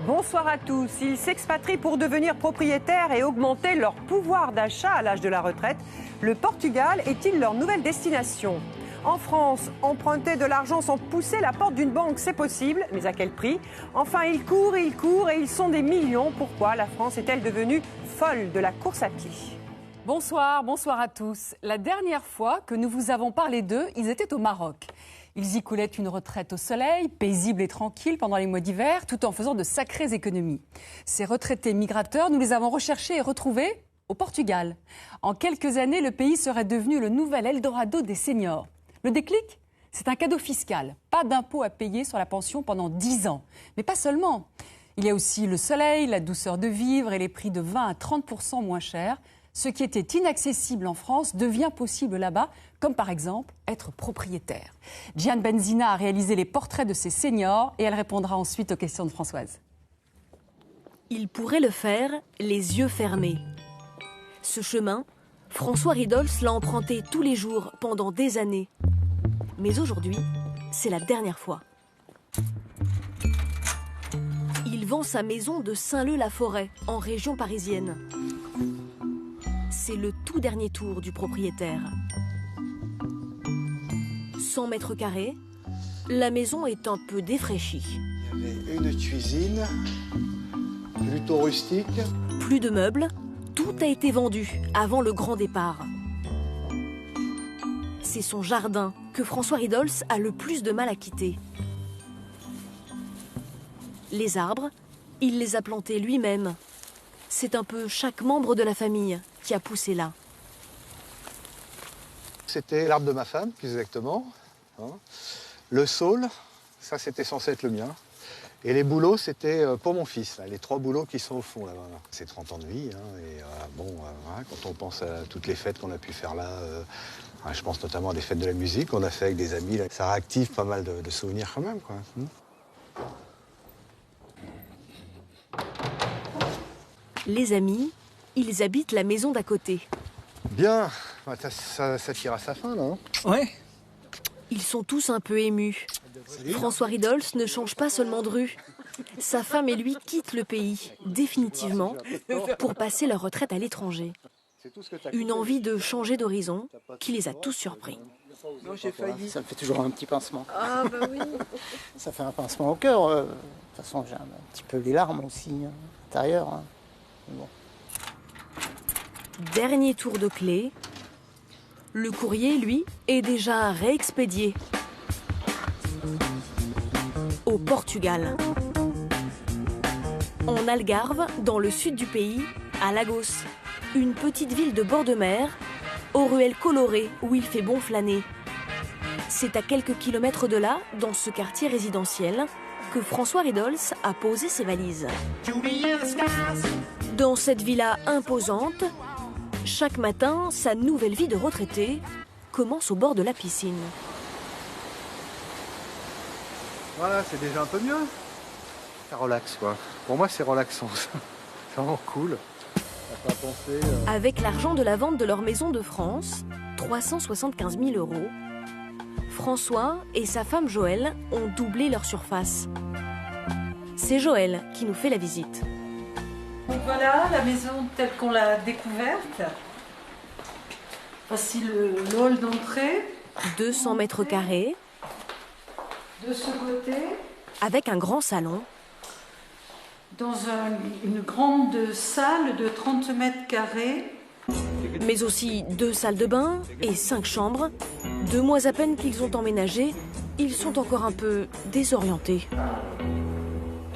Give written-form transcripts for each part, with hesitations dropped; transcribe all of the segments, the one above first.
Bonsoir à tous. Ils s'expatrient pour devenir propriétaires et augmenter leur pouvoir d'achat à l'âge de la retraite. Le Portugal est-il leur nouvelle destination ? En France, emprunter de l'argent sans pousser la porte d'une banque, c'est possible, mais à quel prix ? Enfin, ils courent et ils sont des millions. Pourquoi la France est-elle devenue folle de la course à pied ? Bonsoir à tous. La dernière fois que nous vous avons parlé d'eux, ils étaient au Maroc. Ils y coulaient une retraite au soleil, paisible et tranquille pendant les mois d'hiver, tout en faisant de sacrées économies. Ces retraités migrateurs, nous les avons recherchés et retrouvés au Portugal. En quelques années, le pays serait devenu le nouvel Eldorado des seniors. Le déclic ? C'est un cadeau fiscal. Pas d'impôt à payer sur la pension pendant 10 ans. Mais pas seulement. Il y a aussi le soleil, la douceur de vivre et les prix de 20 à 30% moins chers. Ce qui était inaccessible en France devient possible là-bas, comme par exemple être propriétaire. Diane Benzina a réalisé les portraits de ces seniors et elle répondra ensuite aux questions de Françoise. Il pourrait le faire les yeux fermés. Ce chemin, François Ridolf l'a emprunté tous les jours pendant des années. Mais aujourd'hui, c'est la dernière fois. Il vend sa maison de Saint-Leu-la-Forêt, en région parisienne. C'est le tout dernier tour du propriétaire. 100 mètres carrés, la maison est un peu défraîchie. Il y avait une cuisine, plutôt rustique. Plus de meubles, tout a été vendu avant le grand départ. C'est son jardin que François Ridolf a le plus de mal à quitter. Les arbres, il les a plantés lui-même. C'est un peu chaque membre de la famille qui a poussé là. C'était l'arbre de ma femme, plus exactement. Le saule, ça c'était censé être le mien. Et les bouleaux, c'était pour mon fils, là, les 3 bouleaux qui sont au fond là-bas. C'est 30 ans de vie, et quand on pense à toutes les fêtes qu'on a pu faire là, je pense notamment à des fêtes de la musique qu'on a fait avec des amis, là, ça réactive pas mal de souvenirs quand même, quoi. Les amis, ils habitent la maison d'à côté. Bien, ça tire à sa fin là. Ouais. Ils sont tous un peu émus. François Ridolf ne change pas seulement de rue. Sa femme et lui quittent le pays, définitivement, pour passer leur retraite à l'étranger. Une envie de changer d'horizon qui les a tous surpris. Non, j'ai failli. Ça me fait toujours un petit pincement. Ah bah oui. Ça fait un pincement au cœur. De toute façon, j'ai un petit peu les larmes aussi, à l'intérieur. Bon. Dernier tour de clé. Le courrier, lui, est déjà réexpédié. Au Portugal. En Algarve, dans le sud du pays, à Lagos. Une petite ville de bord de mer, aux ruelles colorées où il fait bon flâner. C'est à quelques kilomètres de là, dans ce quartier résidentiel, que François Ridolf a posé ses valises. Dans cette villa imposante, chaque matin, sa nouvelle vie de retraité commence au bord de la piscine. Voilà, c'est déjà un peu mieux. Ça relaxe, quoi. Pour moi, c'est relaxant. C'est vraiment cool. Pas penser, Avec l'argent de la vente de leur maison de France, 375 000 €, François et sa femme Joëlle ont doublé leur surface. C'est Joëlle qui nous fait la visite. Donc voilà la maison telle qu'on l'a découverte. Voici le hall d'entrée. 200 mètres carrés. De ce côté, Avec un grand salon. dans une grande salle de 30 mètres carrés. Mais aussi 2 salles de bain et 5 chambres. 2 mois à peine qu'ils ont emménagé, ils sont encore un peu désorientés.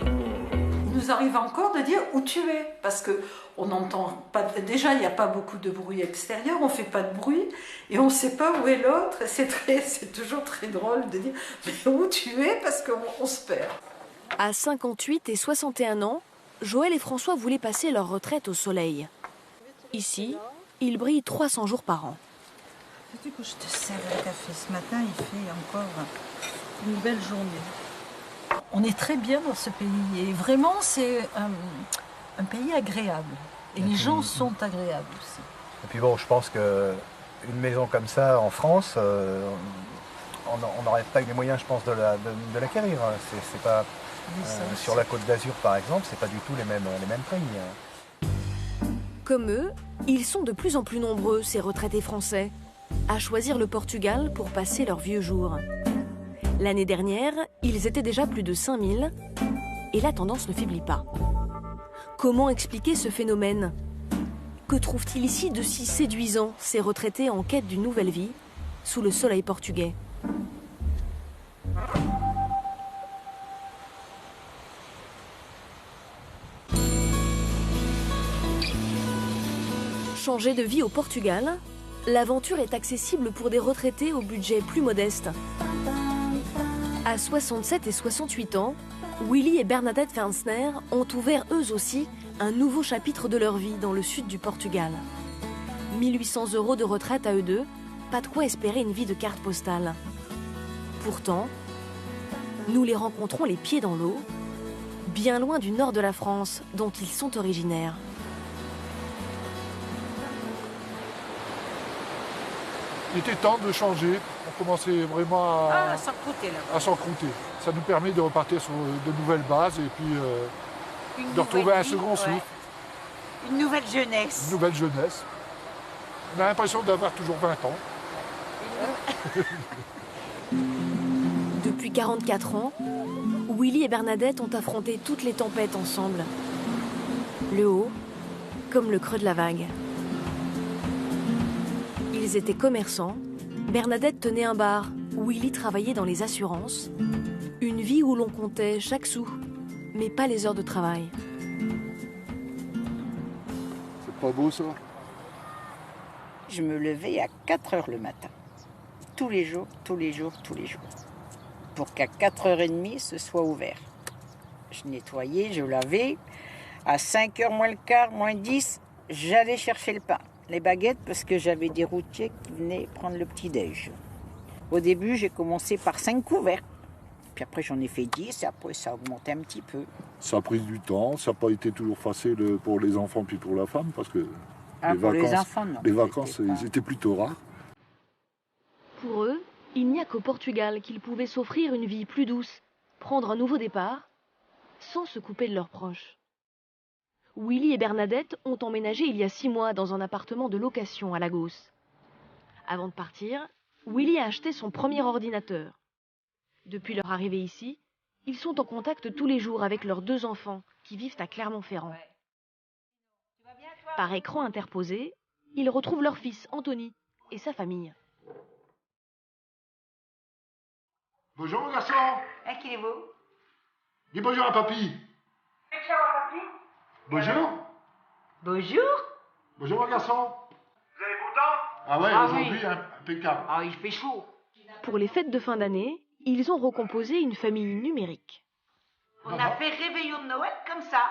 Il nous arrive encore de dire où tu es, parce que on n'entend pas. Déjà, il n'y a pas beaucoup de bruit extérieur, on ne fait pas de bruit, et on ne sait pas où est l'autre. C'est toujours très drôle de dire mais où tu es, parce qu'on se perd. À 58 et 61 ans, Joël et François voulaient passer leur retraite au soleil. Ici, ils brillent 300 jours par an. Tu sais que je te sers le café ce matin, il fait encore une belle journée. On est très bien dans ce pays et vraiment c'est un pays agréable. Et les gens sont agréables aussi. Et puis bon, je pense qu'une maison comme ça en France, on n'aurait pas eu les moyens, je pense, de l'acquérir. C'est pas Sur la Côte d'Azur, par exemple, c'est pas du tout les mêmes prix. Comme eux, ils sont de plus en plus nombreux, ces retraités français, à choisir le Portugal pour passer leurs vieux jours. L'année dernière, ils étaient déjà plus de 5000 et la tendance ne faiblit pas. Comment expliquer ce phénomène? Que trouvent-ils ici de si séduisant, ces retraités en quête d'une nouvelle vie, sous le soleil portugais? Changer de vie au Portugal, l'aventure est accessible pour des retraités au budget plus modeste. À 67 et 68 ans, Willy et Bernadette Fernstner ont ouvert eux aussi un nouveau chapitre de leur vie dans le sud du Portugal. 1800 € de retraite à eux deux, pas de quoi espérer une vie de carte postale. Pourtant, nous les rencontrons les pieds dans l'eau, bien loin du nord de la France dont ils sont originaires. Il était temps de changer. On commençait vraiment à s'encrouter. Ça nous permet de repartir sur de nouvelles bases et puis de retrouver un second souffle. Une nouvelle jeunesse. Une nouvelle jeunesse. On a l'impression d'avoir toujours 20 ans. Depuis 44 ans, Willy et Bernadette ont affronté toutes les tempêtes ensemble. Le haut, comme le creux de la vague. Ils étaient commerçants, Bernadette tenait un bar, Willy travaillait dans les assurances. Une vie où l'on comptait chaque sou, mais pas les heures de travail. C'est pas beau ça? Je me levais à 4 h le matin. Tous les jours. Pour qu'à 4 h 30, ce soit ouvert. Je nettoyais, je lavais. À 5 h moins le quart, moins 10, j'allais chercher le pain. Les baguettes, parce que j'avais des routiers qui venaient prendre le petit-déj. Au début, j'ai commencé par 5 couverts. Puis après, j'en ai fait 10 et après, ça a augmenté un petit peu. Ça a pris du temps, ça n'a pas été toujours facile pour les enfants puis pour la femme parce que les vacances, ils étaient plutôt rares. Pour eux, il n'y a qu'au Portugal qu'ils pouvaient s'offrir une vie plus douce, prendre un nouveau départ, sans se couper de leurs proches. Willy et Bernadette ont emménagé il y a 6 mois dans un appartement de location à Lagos. Avant de partir, Willy a acheté son premier ordinateur. Depuis leur arrivée ici, ils sont en contact tous les jours avec leurs 2 enfants qui vivent à Clermont-Ferrand. Par écran interposé, ils retrouvent leur fils Anthony et sa famille. Bonjour mon garçon. Qui est beau? Dis bonjour à papy. Bonjour. Bonjour. Bonjour mon garçon. Vous avez beau temps? Ah ouais, aujourd'hui, oui. impeccable. Ah, il fait chaud. Pour les fêtes de fin d'année, ils ont recomposé une famille numérique. On a fait réveillon de Noël comme ça.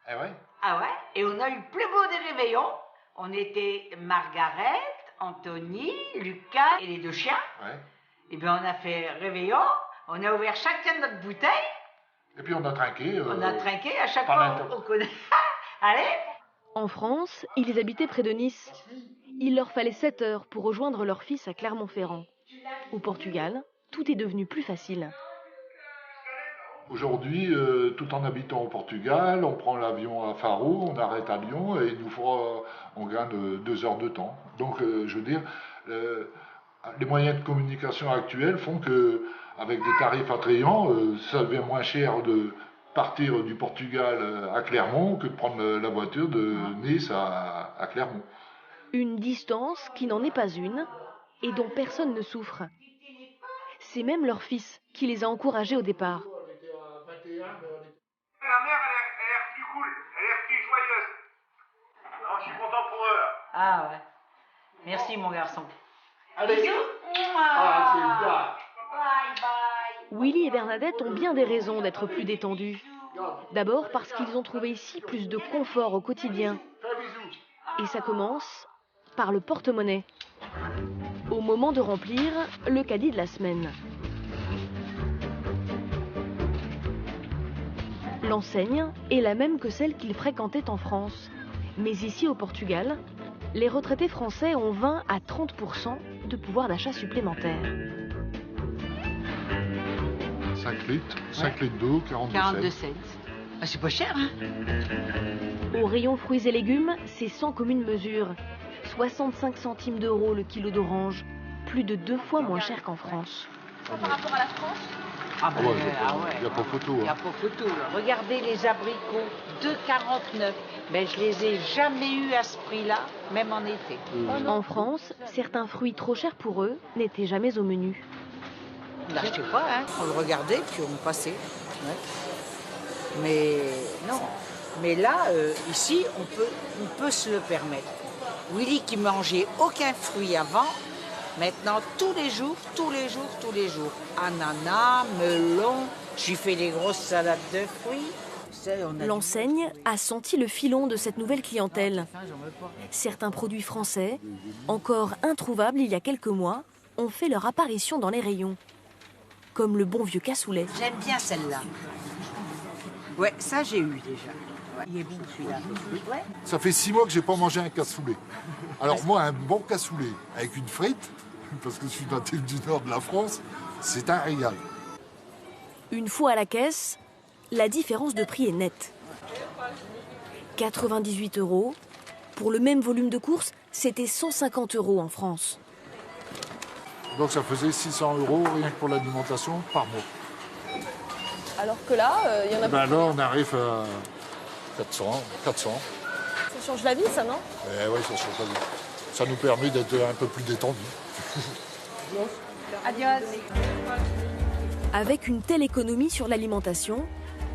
Ah ouais? Ah ouais? Et on a eu plus beau des réveillons. On était Margaret, Anthony, Lucas et les 2 chiens. Ouais. Et bien on a fait réveillon. On a ouvert chacun notre bouteille. Et puis on a trinqué. On a trinqué, à chaque par fois l'inter- on connaît. Allez! En France, ils habitaient près de Nice. Il leur fallait 7 heures pour rejoindre leur fils à Clermont-Ferrand. Au Portugal, tout est devenu plus facile. Aujourd'hui, tout en habitant au Portugal, on prend l'avion à Faro, on arrête à Lyon et on gagne 2 heures de temps. Donc, je veux dire, les moyens de communication actuels font que, avec des tarifs attrayants, ça devient moins cher de partir du Portugal à Clermont que de prendre la voiture de Nice à Clermont. Une distance qui n'en est pas une et dont personne ne souffre. C'est même leur fils qui les a encouragés au départ. La mère, elle a l'air plus cool, elle a l'air plus joyeuse. Non, je suis content pour eux. Là. Ah ouais. Merci mon garçon. Allez. Bisous. Ah, c'est bien. Bye bye. Willy et Bernadette ont bien des raisons d'être plus détendus. D'abord parce qu'ils ont trouvé ici plus de confort au quotidien. Et ça commence par le porte-monnaie. Au moment de remplir le caddie de la semaine. L'enseigne est la même que celle qu'ils fréquentaient en France. Mais ici au Portugal, les retraités français ont 20 à 30% de pouvoir d'achat supplémentaire. 5 litres, 5 litres d'eau, 42 cents. Ah, c'est pas cher, hein? Au rayon fruits et légumes, c'est sans commune mesure. 65 centimes d'euros le kilo d'orange, plus de 2 fois moins cher qu'en France. Par rapport à la France? Ah ouais, il n'y a pas photo. Il n'y a pas photo. Là. Regardez les abricots, 2,49. Mais je les ai jamais eus à ce prix-là, même en été. En France, certains fruits trop chers pour eux n'étaient jamais au menu. On l'achetait pas, hein. On le regardait, puis on passait. Ouais. Mais non. Mais là, ici, on peut se le permettre. Willy qui mangeait aucun fruit avant, maintenant tous les jours. Ananas, melon, j'ai fait des grosses salades de fruits. L'enseigne a senti le filon de cette nouvelle clientèle. Certains produits français, encore introuvables il y a quelques mois, ont fait leur apparition dans les rayons. Comme le bon vieux cassoulet. J'aime bien celle-là. Ouais, ça j'ai eu déjà. Il est bon celui-là. Ouais. Ça fait 6 mois que j'ai pas mangé un cassoulet. Alors moi, un bon cassoulet avec une frite, parce que je suis natif du nord de la France, c'est un régal. Une fois à la caisse, la différence de prix est nette. 98 €. Pour le même volume de courses, c'était 150 € en France. Donc ça faisait 600 € rien que pour l'alimentation par mois. Alors que là, il y en a Là, on arrive à 400. Ça change la vie, ça, non? Oui, ça change la vie. Ça nous permet d'être un peu plus détendus. Adios. Avec une telle économie sur l'alimentation,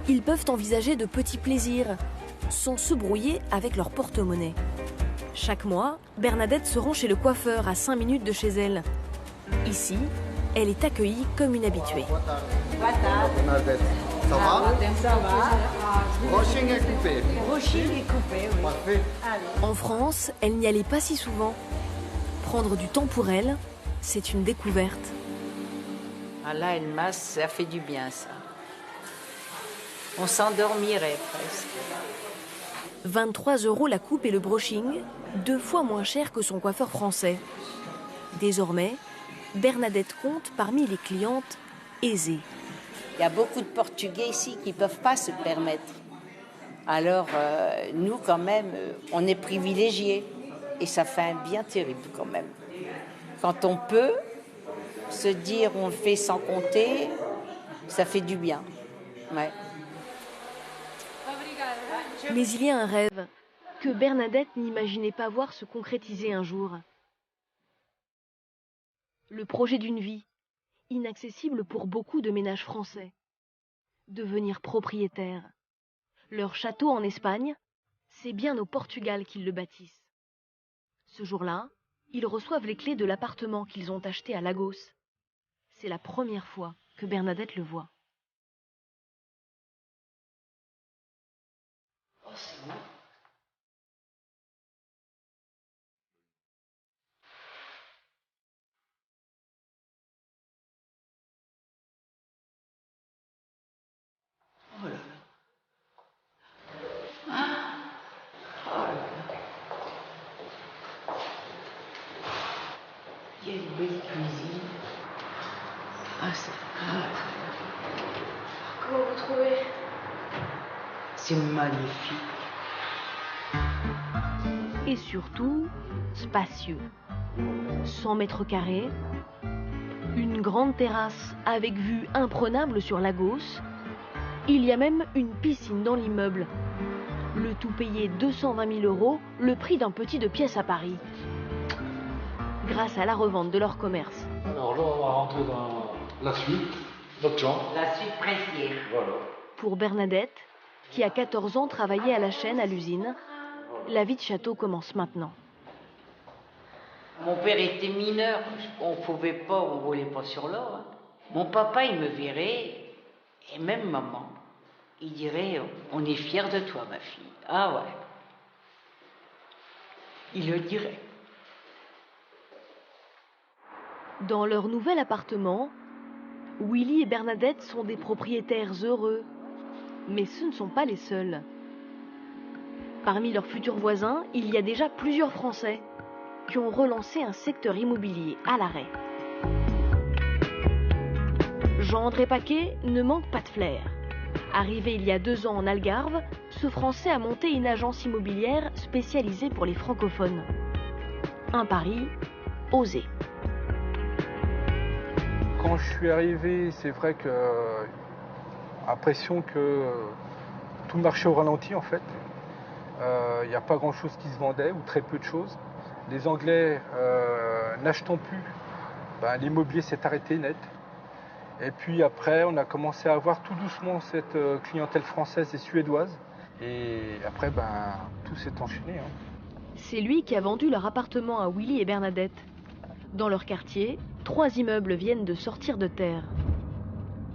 ils peuvent envisager de petits plaisirs, sans se brouiller avec leur porte-monnaie. Chaque mois, Bernadette se rend chez le coiffeur à 5 minutes de chez elle. Ici, elle est accueillie comme une habituée. Bernadette, ça va? Ça va. Brushing est coupé. Brushing est coupé, oui. Parfait. En France, elle n'y allait pas si souvent. Prendre du temps pour elle, c'est une découverte. Ah là, elle masse, ça fait du bien, ça. On s'endormirait presque. 23 € la coupe et le brushing, 2 fois moins cher que son coiffeur français. Désormais, Bernadette compte parmi les clientes aisées. Il y a beaucoup de Portugais ici qui ne peuvent pas se permettre. Alors, nous, quand même, on est privilégiés. Et ça fait un bien terrible, quand même. Quand on peut se dire on le fait sans compter, ça fait du bien. Ouais. Mais il y a un rêve que Bernadette n'imaginait pas voir se concrétiser un jour. Le projet d'une vie, inaccessible pour beaucoup de ménages français. Devenir propriétaire. Leur château en Espagne, c'est bien au Portugal qu'ils le bâtissent. Ce jour-là, ils reçoivent les clés de l'appartement qu'ils ont acheté à Lagos. C'est la première fois que Bernadette le voit. Oh, c'est beau. Oh là là. Ah. Oh là là. Il y a une belle cuisine. Ah, c'est... Comment vous trouvez? C'est magnifique. Et surtout, spacieux. 100 mètres carrés, une grande terrasse avec vue imprenable sur Lagos. Il y a même une piscine dans l'immeuble. Le tout payé 220 000 €, le prix d'un petit 2 pièces à Paris. Grâce à la revente de leur commerce. Alors là, on va rentrer dans la suite, notre chambre. La suite princière. Voilà. Pour Bernadette, qui à 14 ans travaillait à la chaîne à l'usine, la vie de château commence maintenant. Mon père était mineur, on roulait pas sur l'or. Hein. Mon papa, il me verrait, et même maman, il dirait, on est fiers de toi, ma fille. Ah ouais. Il le dirait. Dans leur nouvel appartement, Willy et Bernadette sont des propriétaires heureux. Mais ce ne sont pas les seuls. Parmi leurs futurs voisins, il y a déjà plusieurs Français qui ont relancé un secteur immobilier à l'arrêt. Jean-André Paquet ne manque pas de flair. Arrivé il y a 2 ans en Algarve, ce Français a monté une agence immobilière spécialisée pour les francophones. Un pari osé. Quand je suis arrivé, c'est vrai que l'impression que tout marchait au ralenti en fait. Il n'y a pas grand-chose qui se vendait ou très peu de choses. Les Anglais n'achetant plus, l'immobilier s'est arrêté net. Et puis après, on a commencé à avoir tout doucement cette clientèle française et suédoise. Et après, tout s'est enchaîné. C'est lui qui a vendu leur appartement à Willy et Bernadette. Dans leur quartier, 3 immeubles viennent de sortir de terre.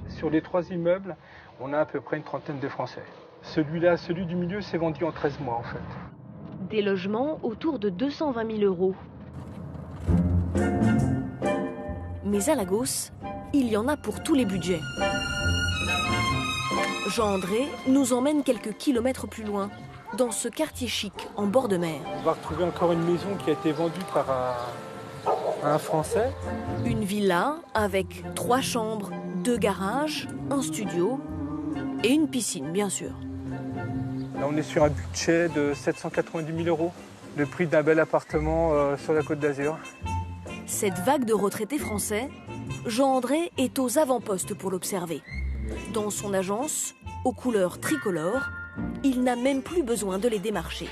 Sur les 3 immeubles, on a à peu près une trentaine de Français. Celui du milieu, s'est vendu en 13 mois en fait. Des logements autour de 220 000 euros. Mais à Lagos, il y en a pour tous les budgets. Jean-André nous emmène quelques kilomètres plus loin, dans ce quartier chic en bord de mer. On va retrouver encore une maison qui a été vendue par un Français. Une villa avec 3 chambres, 2 garages, un studio et une piscine, bien sûr. Là, on est sur un budget de 790 000 euros, le prix d'un bel appartement sur la Côte d'Azur. Cette vague de retraités français, Jean-André est aux avant-postes pour l'observer. Dans son agence, aux couleurs tricolores, il n'a même plus besoin de les démarcher.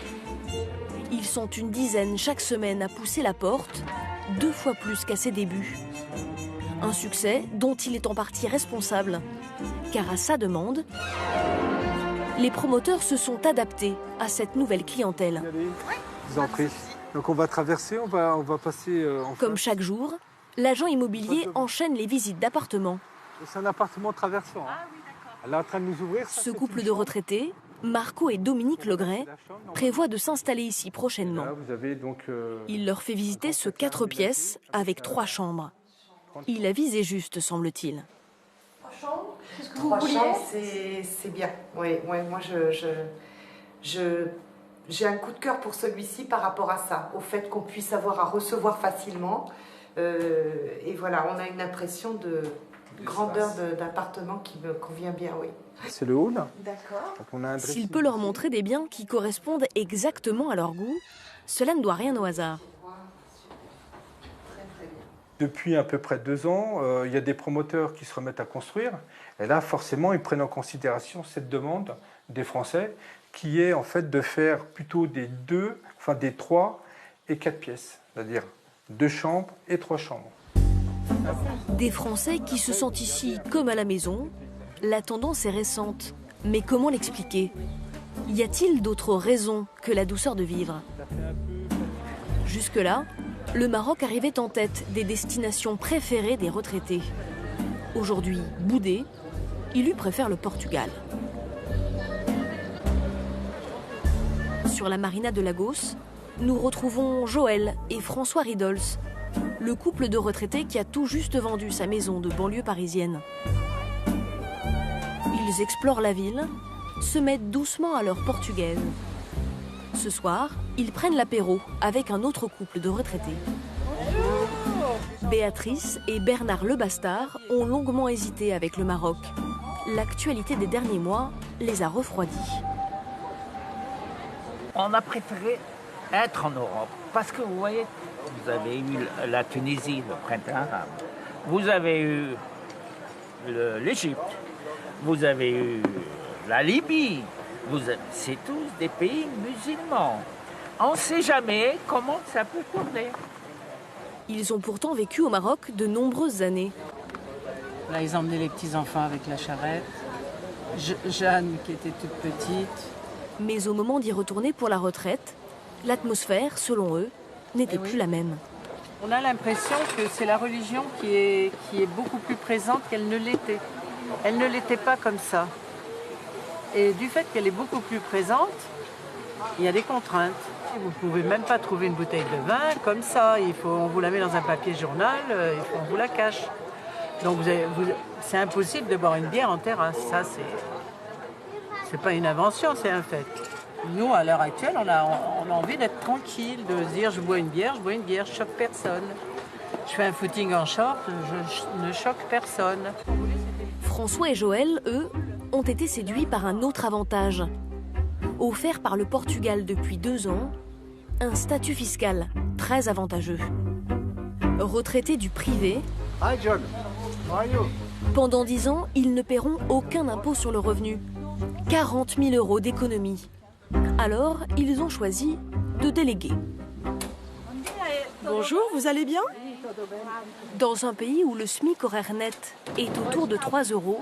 Ils sont une dizaine chaque semaine à pousser la porte, 2 fois plus qu'à ses débuts. Un succès dont il est en partie responsable, car à sa demande, les promoteurs se sont adaptés à cette nouvelle clientèle. Je vous en prie. Donc on va traverser, on va passer en face. Comme chaque jour, l'agent immobilier enchaîne les visites d'appartements. C'est un appartement traversant. Ah oui, d'accord. Elle est en train de nous ouvrir. Ce couple de retraités, Marco et Dominique Legret, prévoit de s'installer ici prochainement. Là, vous avez donc, il leur fait visiter ce 4 pièces avec 3 chambres. Il a visé juste, semble-t-il. 3 chambres, c'est ce que vous 3 vouliez. chambres, c'est bien. Oui, moi j'ai un coup de cœur pour celui-ci par rapport à ça, au fait qu'on puisse avoir à recevoir facilement. Et voilà, on a une impression de grandeur d'appartement qui me convient bien, oui. C'est le hall. D'accord. S'il peut leur montrer des biens qui correspondent exactement à leur goût, cela ne doit rien au hasard. Depuis à peu près 2 ans, il y a des promoteurs qui se remettent à construire. Et là, forcément, ils prennent en considération cette demande des Français, qui est en fait de faire plutôt des 3 et 4 pièces, c'est-à-dire 2 chambres et 3 chambres. Des Français qui se sentent ici comme à la maison. La tendance est récente, mais comment l'expliquer? Y a-t-il d'autres raisons que la douceur de vivre? Jusque-là, le Maroc arrivait en tête des destinations préférées des retraités. Aujourd'hui boudé, il lui préfère le Portugal. Sur la marina de Lagos, nous retrouvons Joël et François Ridols, le couple de retraités qui a tout juste vendu sa maison de banlieue parisienne. Ils explorent la ville, se mettent doucement à l'heure portugaise. Ce soir, ils prennent l'apéro avec un autre couple de retraités. Béatrice et Bernard Lebastard ont longuement hésité avec le Maroc. L'actualité des derniers mois les a refroidis. On a préféré être en Europe parce que vous voyez, vous avez eu la Tunisie, le printemps arabe, vous avez eu l'Égypte, vous avez eu la Libye, c'est tous des pays musulmans. On ne sait jamais comment ça peut tourner. Ils ont pourtant vécu au Maroc de nombreuses années. Là, ils emmenaient les petits-enfants avec la charrette. Jeanne, qui était toute petite. Mais au moment d'y retourner pour la retraite, l'atmosphère, selon eux, n'était plus la même. On a l'impression que c'est la religion qui est beaucoup plus présente qu'elle ne l'était. Elle ne l'était pas comme ça. Et du fait qu'elle est beaucoup plus présente, il y a des contraintes. Vous ne pouvez même pas trouver une bouteille de vin comme ça. On vous la met dans un papier journal, on vous la cache. Donc c'est impossible de boire une bière en terrasse. Ça, c'est pas une invention, c'est un fait. Nous, à l'heure actuelle, on a envie d'être tranquille, de se dire je bois une bière, je choque personne. Je fais un footing en short, je ne choque personne. François et Joël, eux, ont été séduits par un autre avantage. Offert par le Portugal depuis 2 ans, un statut fiscal très avantageux. Retraités du privé, pendant 10 ans, ils ne paieront aucun impôt sur le revenu. 40 000 € d'économie. Alors, ils ont choisi de déléguer. Bonjour, vous allez bien? Dans un pays où le SMIC horaire net est autour de 3 €,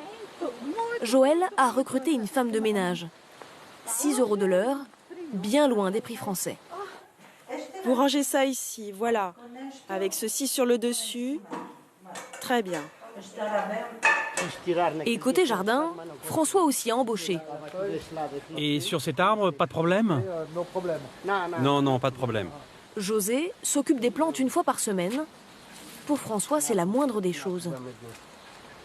Joël a recruté une femme de ménage. 6 € de l'heure, bien loin des prix français. Vous rangez ça ici, voilà. Avec ceci sur le dessus. Très bien. Et côté jardin, François aussi a embauché. Et sur cet arbre, pas de problème? Non, pas de problème. José s'occupe des plantes 1 fois par semaine. Pour François, c'est la moindre des choses.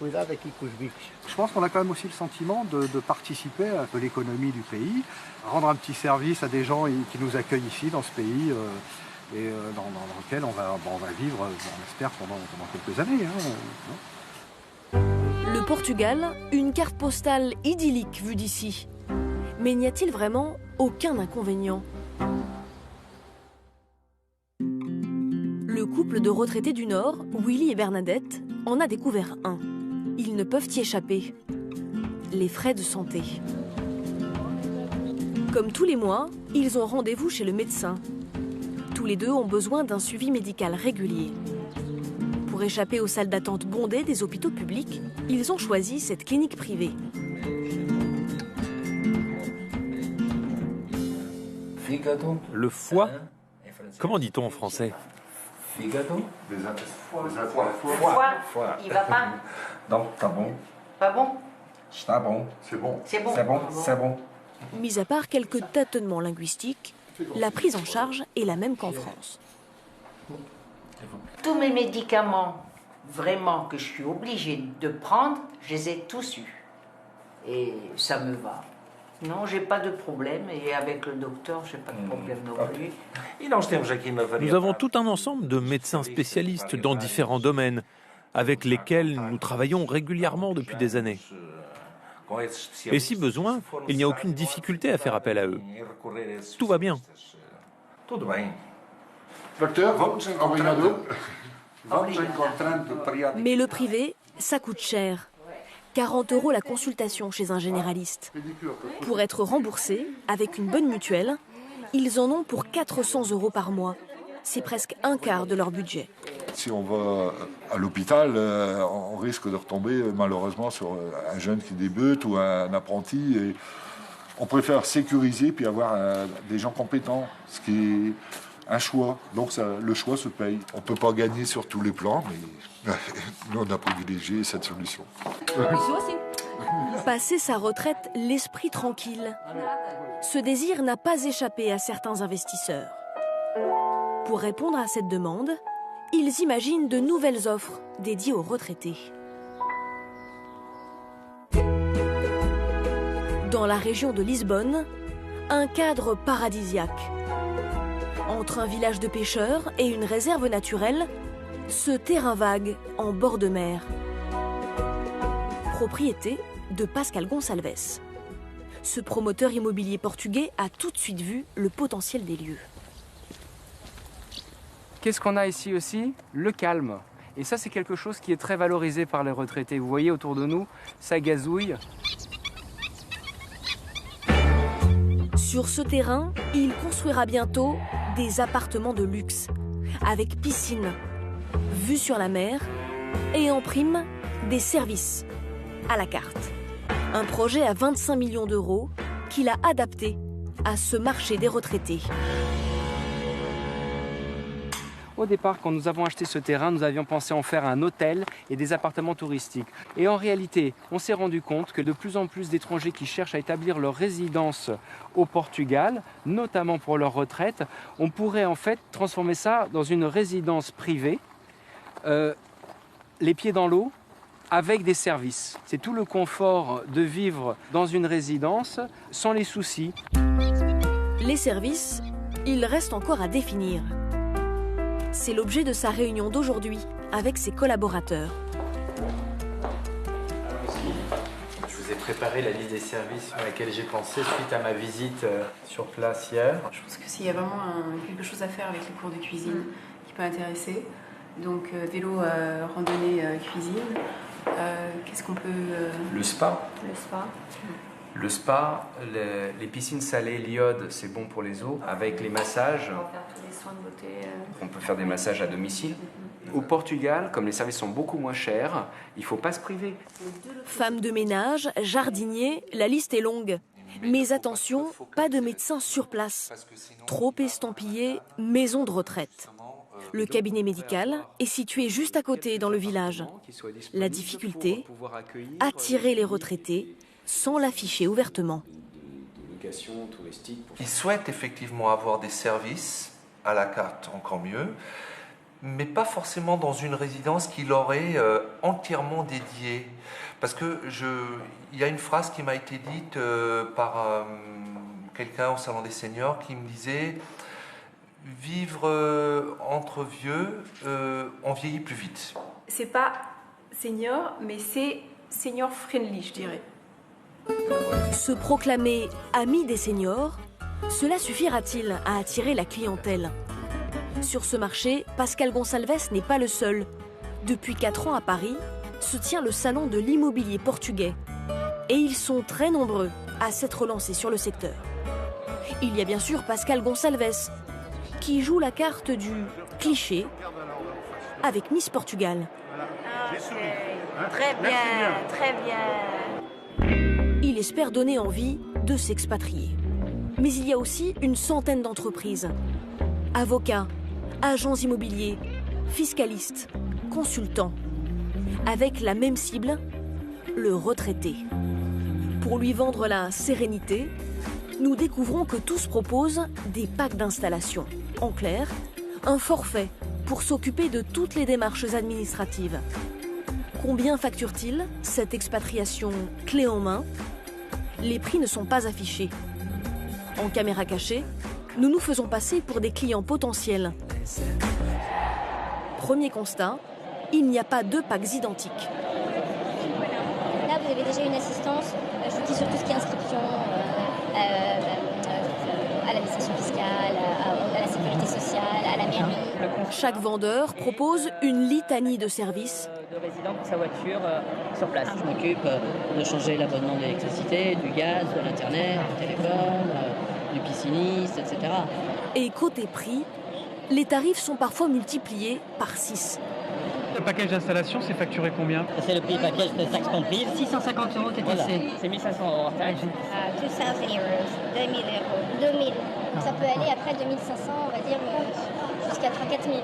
Je pense qu'on a quand même aussi le sentiment de participer à l'économie du pays, rendre un petit service à des gens qui nous accueillent ici, dans ce pays, et dans lequel on va vivre, on espère, pendant quelques années. Le Portugal, une carte postale idyllique vue d'ici. Mais n'y a-t-il vraiment aucun inconvénient? Le couple de retraités du Nord, Willy et Bernadette, en a découvert un. Ils ne peuvent y échapper. Les frais de santé. Comme tous les mois, ils ont rendez-vous chez le médecin. Tous les deux ont besoin d'un suivi médical régulier. Pour échapper aux salles d'attente bondées des hôpitaux publics, ils ont choisi cette clinique privée. Le foie? Comment dit-on en français? Foie, il va pas. Non, pas bon. Pas bon? Pas bon. C'est bon. C'est bon. C'est bon, c'est bon. Mis à part quelques tâtonnements linguistiques, la prise en charge est la même qu'en France. Tous mes médicaments, vraiment, que je suis obligée de prendre, je les ai tous eus. Et ça me va. Non, j'ai pas de problème. Et avec le docteur, j'ai pas de problème non plus. Nous avons tout un ensemble de médecins spécialistes dans différents domaines, avec lesquels nous travaillons régulièrement depuis des années. Et si besoin, il n'y a aucune difficulté à faire appel à eux. Tout va bien. Docteur, obrigado. Mais le privé, ça coûte cher. 40 € la consultation chez un généraliste. Pour être remboursés, avec une bonne mutuelle, ils en ont pour 400 € par mois. C'est presque un quart de leur budget. Si on va à l'hôpital, on risque de retomber malheureusement sur un jeune qui débute ou un apprenti. Et on préfère sécuriser puis avoir des gens compétents, ce qui est un choix. Donc le choix se paye. On ne peut pas gagner sur tous les plans, mais nous on a privilégié cette solution. Passer sa retraite l'esprit tranquille. Ce désir n'a pas échappé à certains investisseurs. Pour répondre à cette demande, ils imaginent de nouvelles offres dédiées aux retraités. Dans la région de Lisbonne, un cadre paradisiaque. Entre un village de pêcheurs et une réserve naturelle, ce terrain vague en bord de mer. Propriété de Pascal Gonçalves. Ce promoteur immobilier portugais a tout de suite vu le potentiel des lieux. Qu'est-ce qu'on a ici aussi? Le calme. Et ça, c'est quelque chose qui est très valorisé par les retraités. Vous voyez autour de nous, ça gazouille. Sur ce terrain, il construira bientôt des appartements de luxe, avec piscine, vue sur la mer et en prime, des services à la carte. Un projet à 25 millions d'euros qu'il a adapté à ce marché des retraités. Au départ, quand nous avons acheté ce terrain, nous avions pensé en faire un hôtel et des appartements touristiques. Et en réalité, on s'est rendu compte que de plus en plus d'étrangers qui cherchent à établir leur résidence au Portugal, notamment pour leur retraite, on pourrait en fait transformer ça dans une résidence privée, les pieds dans l'eau, avec des services. C'est tout le confort de vivre dans une résidence sans les soucis. Les services, il reste encore à définir. C'est l'objet de sa réunion d'aujourd'hui avec ses collaborateurs. vous ai préparé la liste des services sur lesquels j'ai pensé suite à ma visite sur place hier. Je pense que s'il y a vraiment quelque chose à faire avec les cours de cuisine qui peut intéresser, donc vélo, randonnée, cuisine, qu'est-ce qu'on peut... Le spa. Le spa. Le spa, les piscines salées, l'iode, c'est bon pour les os. Avec les massages, On va faire tous les soins de beauté. on peut faire des massages à domicile. Au Portugal, comme les services sont beaucoup moins chers, il ne faut pas se priver. Femmes de ménage, jardiniers, la liste est longue. Mais attention, pas de médecin sur place. Trop estampillé, maison de retraite. Le cabinet médical est situé juste à côté dans le village. La difficulté, attirer les retraités sans l'afficher ouvertement. Ils souhaitent effectivement avoir des services à la carte, encore mieux, mais pas forcément dans une résidence qui leur est entièrement dédiée. Parce que il y a une phrase qui m'a été dite par quelqu'un au Salon des Seniors qui me disait « Vivre entre vieux, on vieillit plus vite ». C'est pas senior, mais c'est senior friendly, je dirais. Se proclamer ami des seniors, cela suffira-t-il à attirer la clientèle? Sur ce marché, Pascal Gonçalves n'est pas le seul. Depuis 4 ans à Paris, se tient le salon de l'immobilier portugais. Et ils sont très nombreux à s'être lancés sur le secteur. Il y a bien sûr Pascal Gonçalves, qui joue la carte du cliché avec Miss Portugal. Très bien, très bien. Il espère donner envie de s'expatrier. Mais il y a aussi une centaine d'entreprises. Avocats, agents immobiliers, fiscalistes, consultants. Avec la même cible, le retraité. Pour lui vendre la sérénité, nous découvrons que tous proposent des packs d'installation. En clair, un forfait pour s'occuper de toutes les démarches administratives. Combien facture-t-il cette expatriation clé en main? Les prix ne sont pas affichés. En caméra cachée, nous nous faisons passer pour des clients potentiels. Premier constat, il n'y a pas 2 packs identiques. Là, vous avez déjà une assistance, je vous dis sur tout ce qui est inscription, à l'administration fiscale, à la sécurité sociale, à la mairie. Chaque vendeur propose une litanie de services. De résident pour sa voiture sur place. Je m'occupe de changer l'abonnement de l'électricité, du gaz, de l'internet, du téléphone, du pisciniste, etc. Et côté prix, les tarifs sont parfois multipliés par 6. Le package d'installation, c'est facturé combien? C'est le prix package de taxes comprises, 650 € TTC. Voilà. C'est 1500 € hors taxe. 2000 €, 2000 €, 2000. Ça peut aller après 2500, on va dire, jusqu'à 3 000 – 4 000.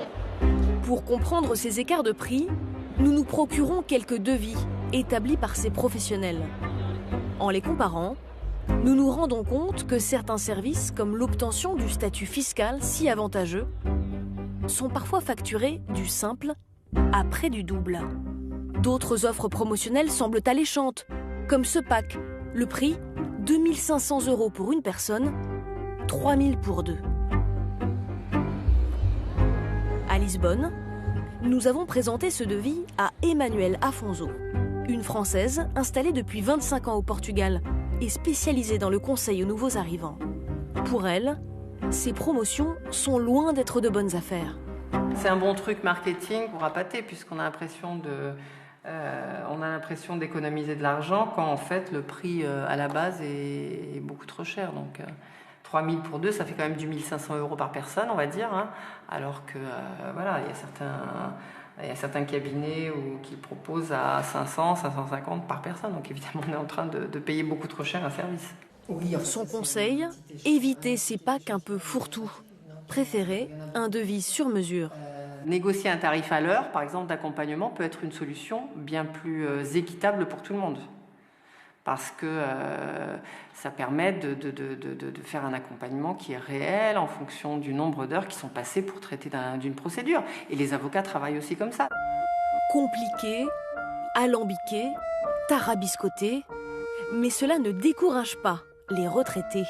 Pour comprendre ces écarts de prix, nous nous procurons quelques devis établis par ces professionnels. En les comparant, nous nous rendons compte que certains services, comme l'obtention du statut fiscal si avantageux, sont parfois facturés du simple à près du double. D'autres offres promotionnelles semblent alléchantes, comme ce pack, le prix 2 500 € pour une personne, 3 000 pour 2. À Lisbonne, nous avons présenté ce devis à Emmanuelle Afonso, une Française installée depuis 25 ans au Portugal et spécialisée dans le conseil aux nouveaux arrivants. Pour elle, ces promotions sont loin d'être de bonnes affaires. C'est un bon truc marketing pour appâter, puisqu'on a l'impression d'économiser de l'argent quand en fait le prix à la base est beaucoup trop cher. Donc 3 000 pour 2, ça fait quand même du 1 500 € par personne, on va dire. Hein, alors que voilà, il y a certains cabinets qui proposent à 500, 550 par personne. Donc évidemment, on est en train de payer beaucoup trop cher un service. Son conseil, éviter ces packs un peu fourre-tout. Préférer un devis sur mesure. Négocier un tarif à l'heure, par exemple, d'accompagnement, peut être une solution bien plus équitable pour tout le monde. Parce que ça permet de faire un accompagnement qui est réel en fonction du nombre d'heures qui sont passées pour traiter d'une procédure. Et les avocats travaillent aussi comme ça. Compliqué, alambiqué, tarabiscoté, mais cela ne décourage pas les retraités.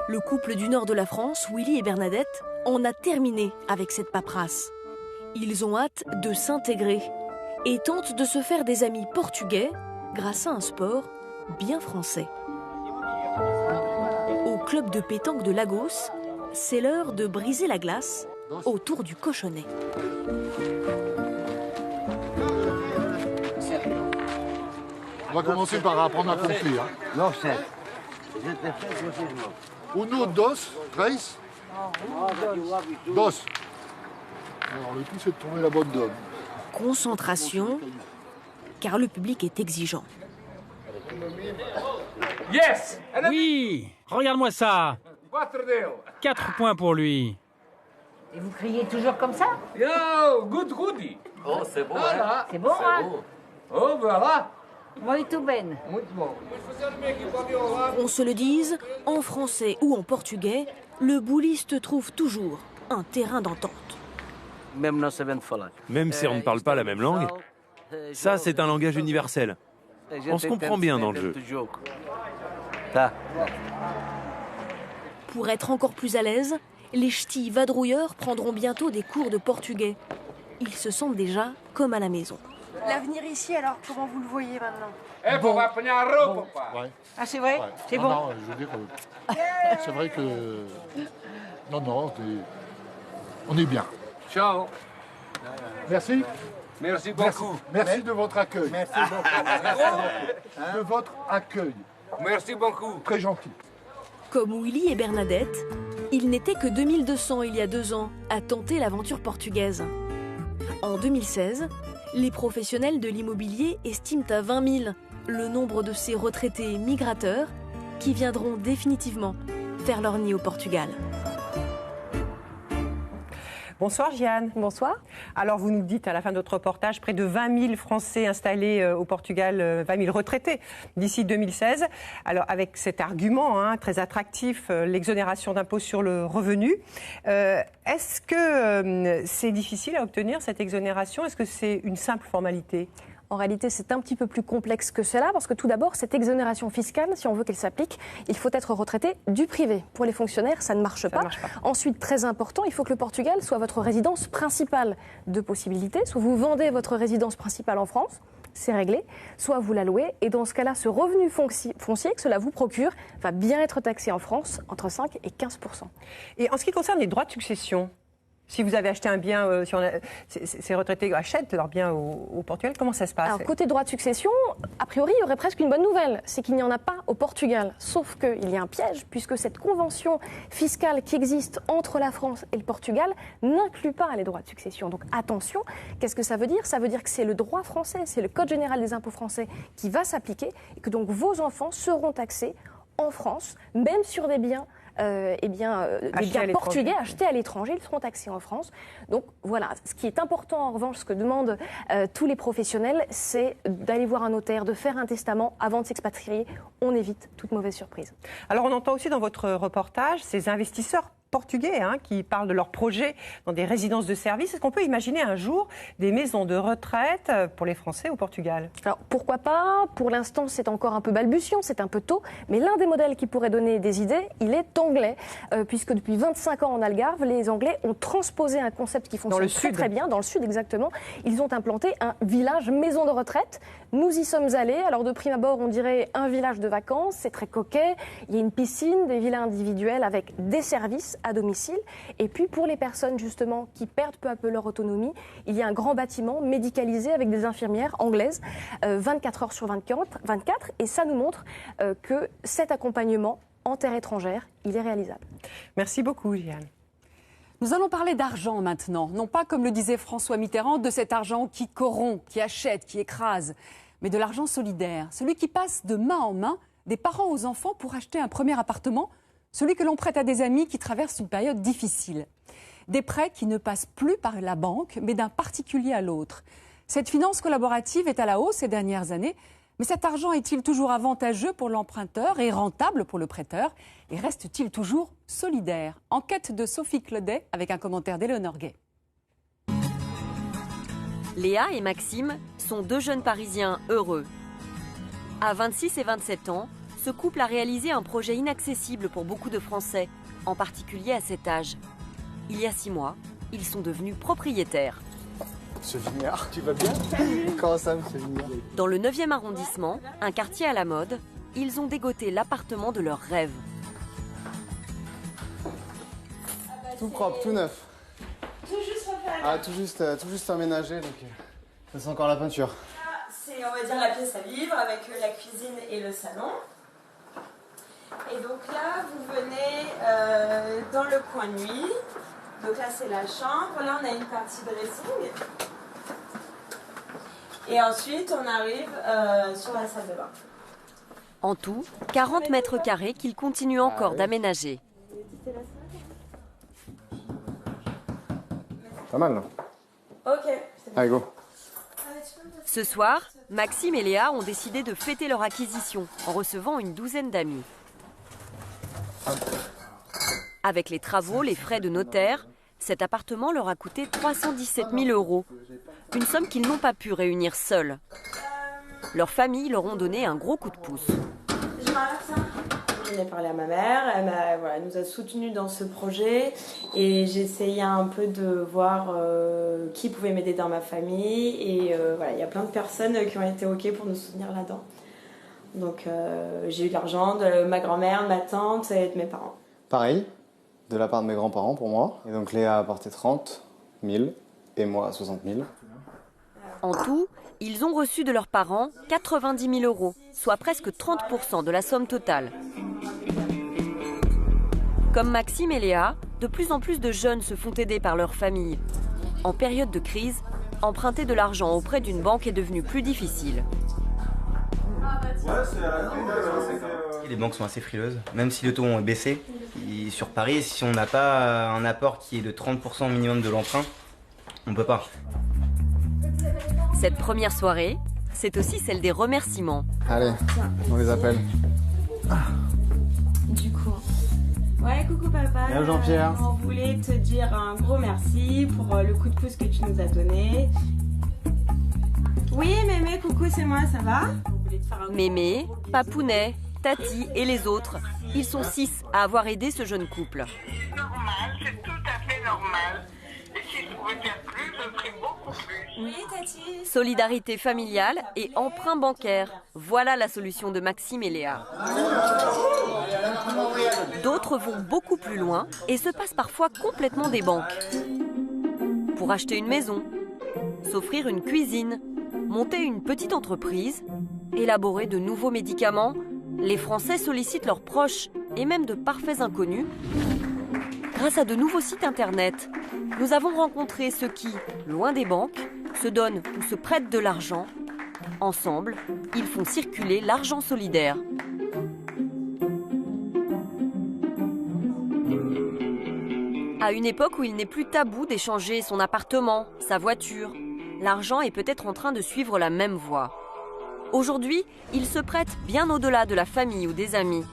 Le couple du nord de la France, Willy et Bernadette, en a terminé avec cette paperasse. Ils ont hâte de s'intégrer et tentent de se faire des amis portugais grâce à un sport bien français. Au club de pétanque de Lagos, c'est l'heure de briser la glace autour du cochonnet. On va commencer par apprendre à compter. Hein. Non, c'est. Uno, dos, tres. Dos. Alors le tout c'est de trouver la bonne donne. Concentration, car le public est exigeant. Yes! Oui! Regarde-moi ça! 4 points pour lui. Et vous criez toujours comme ça? Yo, good goodie. Oh, c'est bon, Voilà. C'est bon, hein? Oh, voilà. Muito bem. On se le dise, en français ou en portugais, le bouliste trouve toujours un terrain d'entente. Même si on ne parle pas la même langue, ça c'est un langage universel. On se comprend bien dans le jeu. Pour être encore plus à l'aise, les ch'tis vadrouilleurs prendront bientôt des cours de portugais. Ils se sentent déjà comme à la maison. L'avenir ici, alors, comment vous le voyez maintenant? Bon. Ouais. Ah, c'est vrai? Ouais. C'est Ah bon? non, je veux dire, c'est vrai que... Non, on est bien. Ciao. Merci. Merci beaucoup. Merci de votre accueil. Merci beaucoup. De votre accueil. Merci beaucoup. Très gentil. Comme Willy et Bernadette, ils n'étaient que 2200 il y a 2 ans à tenter l'aventure portugaise. En 2016, les professionnels de l'immobilier estiment à 20 000 le nombre de ces retraités migrateurs qui viendront définitivement faire leur nid au Portugal. Bonsoir Jeanne. Bonsoir. Alors vous nous dites à la fin de notre reportage, près de 20 000 Français installés au Portugal, 20 000 retraités d'ici 2016. Alors avec cet argument très attractif, l'exonération d'impôt sur le revenu, est-ce que c'est difficile à obtenir cette exonération? Est-ce que c'est une simple formalité? En réalité, c'est un petit peu plus complexe que cela, parce que tout d'abord, cette exonération fiscale, si on veut qu'elle s'applique, il faut être retraité du privé. Pour les fonctionnaires, ça ne marche pas. Ensuite, très important, il faut que le Portugal soit votre résidence principale. Deux possibilités, soit vous vendez votre résidence principale en France, c'est réglé, soit vous la louez, et dans ce cas-là, ce revenu foncier que cela vous procure va bien être taxé en France entre 5 et 15%. Et en ce qui concerne les droits de succession, si vous avez acheté un bien, ces retraités achètent leur bien au Portugal, comment ça se passe? Alors, côté droit de succession, a priori, il y aurait presque une bonne nouvelle. C'est qu'il n'y en a pas au Portugal. Sauf qu'il y a un piège, puisque cette convention fiscale qui existe entre la France et le Portugal n'inclut pas les droits de succession. Donc attention, qu'est-ce que ça veut dire? Ça veut dire que c'est le droit français, c'est le Code général des impôts français qui va s'appliquer et que donc vos enfants seront taxés en France, même sur des biens des biens portugais achetés à l'étranger, ils seront taxés en France. Donc voilà, ce qui est important en revanche, ce que demandent tous les professionnels, c'est d'aller voir un notaire, de faire un testament avant de s'expatrier. On évite toute mauvaise surprise. Alors on entend aussi dans votre reportage ces investisseurs portugais qui parlent de leurs projets dans des résidences de services. Est-ce qu'on peut imaginer un jour des maisons de retraite pour les Français au Portugal? Alors pourquoi pas? Pour l'instant, c'est encore un peu balbutiant, c'est un peu tôt. Mais l'un des modèles qui pourrait donner des idées, il est anglais. Puisque depuis 25 ans en Algarve, les Anglais ont transposé un concept qui fonctionne très bien, dans le sud exactement. Ils ont implanté un village maison de retraite. Nous y sommes allés. Alors de prime abord, on dirait un village de vacances. C'est très coquet. Il y a une piscine, des villas individuelles avec des services à domicile. Et puis pour les personnes justement qui perdent peu à peu leur autonomie, il y a un grand bâtiment médicalisé avec des infirmières anglaises 24 heures sur 24. Et ça nous montre que cet accompagnement en terre étrangère, il est réalisable. Merci beaucoup, Jeanne. Nous allons parler d'argent maintenant. Non pas, comme le disait François Mitterrand, de cet argent qui corrompt, qui achète, qui écrase, mais de l'argent solidaire, celui qui passe de main en main des parents aux enfants pour acheter un premier appartement, celui que l'on prête à des amis qui traversent une période difficile. Des prêts qui ne passent plus par la banque, mais d'un particulier à l'autre. Cette finance collaborative est à la hausse ces dernières années, mais cet argent est-il toujours avantageux pour l'emprunteur et rentable pour le prêteur? Et reste-t-il toujours solidaire? Enquête de Sophie Claudet avec un commentaire d'Éléonore Gay. Léa et Maxime sont deux jeunes Parisiens heureux. À 26 et 27 ans, ce couple a réalisé un projet inaccessible pour beaucoup de Français, en particulier à cet âge. Il y a 6 mois, ils sont devenus propriétaires. Monsieur Vignard, tu vas bien? Comment ça, monsieur Vignard? Dans le 9e arrondissement, un quartier à la mode, ils ont dégoté l'appartement de leurs rêves. Tout propre, tout neuf. Tout juste refait. Ah, tout juste aménagé, donc ça sent encore la peinture. Là, c'est, on va dire, la pièce à vivre avec la cuisine et le salon. Et donc là, vous venez dans le coin nuit. Donc là, c'est la chambre. Là, on a une partie dressing. Et ensuite, on arrive sur la salle de bain. En tout, 40 mètres carrés qu'ils continuent encore d'aménager. Pas mal, là. Ok. Allez, go. Ce soir, Maxime et Léa ont décidé de fêter leur acquisition en recevant une douzaine d'amis. Avec les travaux, les frais de notaire, cet appartement leur a coûté 317 000 €. Une somme qu'ils n'ont pas pu réunir seuls. Leurs familles leur ont donné un gros coup de pouce. J'en ai parlé à ma mère, elle nous a soutenus dans ce projet et j'ai essayé un peu de voir qui pouvait m'aider dans ma famille et il y a plein de personnes qui ont été OK pour nous soutenir là-dedans. Donc j'ai eu de l'argent de ma grand-mère, de ma tante et de mes parents. Pareil, de la part de mes grands-parents pour moi. Et donc Léa a apporté 30 000 et moi 60 000. En tout, ils ont reçu de leurs parents 90 000 €, soit presque 30% de la somme totale. Comme Maxime et Léa, de plus en plus de jeunes se font aider par leur famille. En période de crise, emprunter de l'argent auprès d'une banque est devenu plus difficile. Les banques sont assez frileuses, même si le taux est baissé. Sur Paris, si on n'a pas un apport qui est de 30% minimum de l'emprunt, on ne peut pas. Cette première soirée, c'est aussi celle des remerciements. Allez, on les appelle. Du coup, ouais, coucou papa. Hello Jean-Pierre. On voulait te dire un gros merci pour le coup de pouce que tu nous as donné. Oui, Mémé, coucou, c'est moi, ça va? Mémé, Papounet, Tati et les autres. Ils sont 6 à avoir aidé ce jeune couple. C'est normal, c'est tout à fait normal. Et si je pouvais faire plus, je ferais beaucoup plus. Oui, Tati. Solidarité familiale et emprunt bancaire. Voilà la solution de Maxime et Léa. D'autres vont beaucoup plus loin et se passent parfois complètement des banques. Pour acheter une maison, s'offrir une cuisine, monter une petite entreprise, élaborer de nouveaux médicaments, les Français sollicitent leurs proches et même de parfaits inconnus. Grâce à de nouveaux sites internet, nous avons rencontré ceux qui, loin des banques, se donnent ou se prêtent de l'argent. Ensemble, ils font circuler l'argent solidaire. À une époque où il n'est plus tabou d'échanger son appartement, sa voiture, l'argent est peut-être en train de suivre la même voie. Aujourd'hui, il se prête bien au-delà de la famille ou des amis.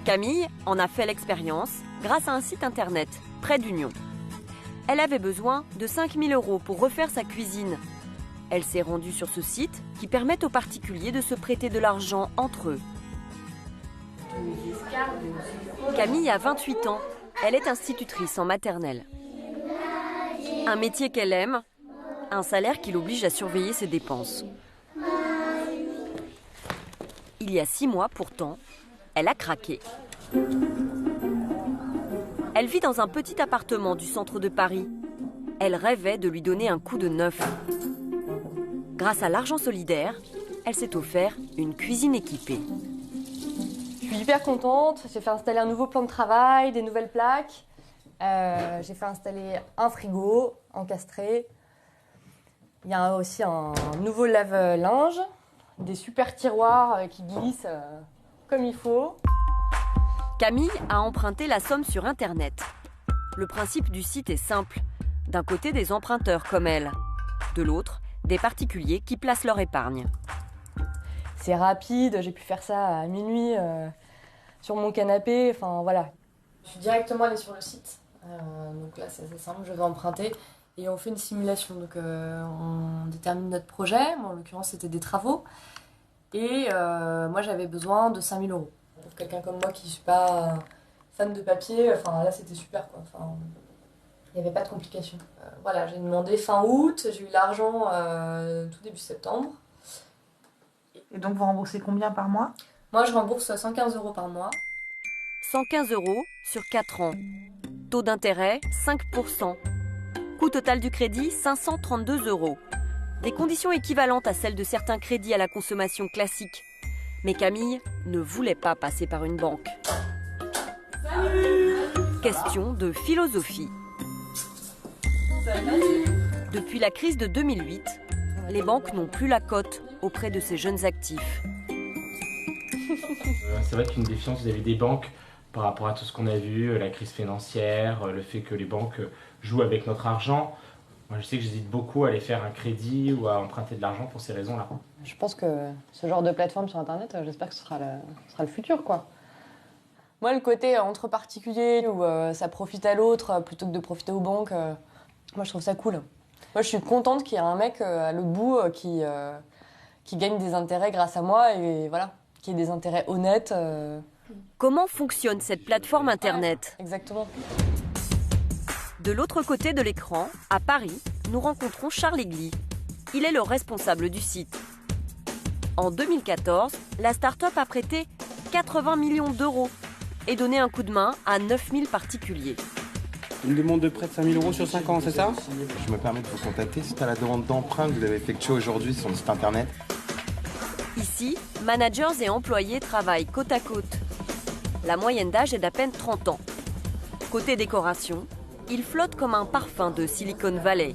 Camille en a fait l'expérience grâce à un site internet, Prêt d'Union. Elle avait besoin de 5 000 € pour refaire sa cuisine. Elle s'est rendue sur ce site qui permet aux particuliers de se prêter de l'argent entre eux. Camille a 28 ans. Elle est institutrice en maternelle. Un métier qu'elle aime, un salaire qui l'oblige à surveiller ses dépenses. Il y a 6 mois, pourtant, elle a craqué. Elle vit dans un petit appartement du centre de Paris. Elle rêvait de lui donner un coup de neuf. Grâce à l'argent solidaire, elle s'est offert une cuisine équipée. Je suis hyper contente. J'ai fait installer un nouveau plan de travail, des nouvelles plaques. J'ai fait installer un frigo encastré. Il y a aussi un nouveau lave-linge, des super tiroirs qui glissent comme il faut. Camille a emprunté la somme sur Internet. Le principe du site est simple. D'un côté, des emprunteurs comme elle. De l'autre, des particuliers qui placent leur épargne. C'est rapide, j'ai pu faire ça à minuit sur mon canapé. Enfin voilà. Je suis directement allée sur le site. Donc là, c'est simple, je vais emprunter. Et on fait une simulation. Donc on détermine notre projet. Moi, en l'occurrence, c'était des travaux. Et moi, j'avais besoin de 5 000 €. Pour quelqu'un comme moi qui ne suis pas fan de papier, enfin là, c'était super, quoi. Enfin, il n'y avait pas de complications. Voilà, j'ai demandé fin août, j'ai eu l'argent tout début septembre. Et donc, vous remboursez combien par mois ? Moi, je rembourse 115 € par mois. 115 € sur 4 ans. Taux d'intérêt 5%. Coût total du crédit 532 €. Des conditions équivalentes à celles de certains crédits à la consommation classique. Mais Camille ne voulait pas passer par une banque. Question de philosophie. Depuis la crise de 2008, les banques n'ont plus la cote auprès de ces jeunes actifs. C'est vrai qu'une défiance vis-à-vis des banques par rapport à tout ce qu'on a vu, la crise financière, le fait que les banques jouent avec notre argent. Moi, je sais que j'hésite beaucoup à aller faire un crédit ou à emprunter de l'argent pour ces raisons-là. Je pense que ce genre de plateforme sur Internet, j'espère que ce sera le futur, quoi. Moi, le côté entre particuliers où ça profite à l'autre plutôt que de profiter aux banques, moi, je trouve ça cool. Moi, je suis contente qu'il y ait un mec à l'autre bout qui gagne des intérêts grâce à moi et voilà, qui ait des intérêts honnêtes. Comment fonctionne cette plateforme Internet ? Exactement. De l'autre côté de l'écran, à Paris, nous rencontrons Charles Egli. Il est le responsable du site. En 2014, la start-up a prêté 80 millions d'euros et donné un coup de main à 9000 particuliers. Une demande de prêt de 5 000 € sur 5 ans, c'est ça? Je me permets de vous contacter suite à la demande d'emprunt que vous avez effectuée aujourd'hui sur le site internet. Ici, managers et employés travaillent côte à côte. La moyenne d'âge est d'à peine 30 ans. Côté décoration, il flotte comme un parfum de Silicon Valley.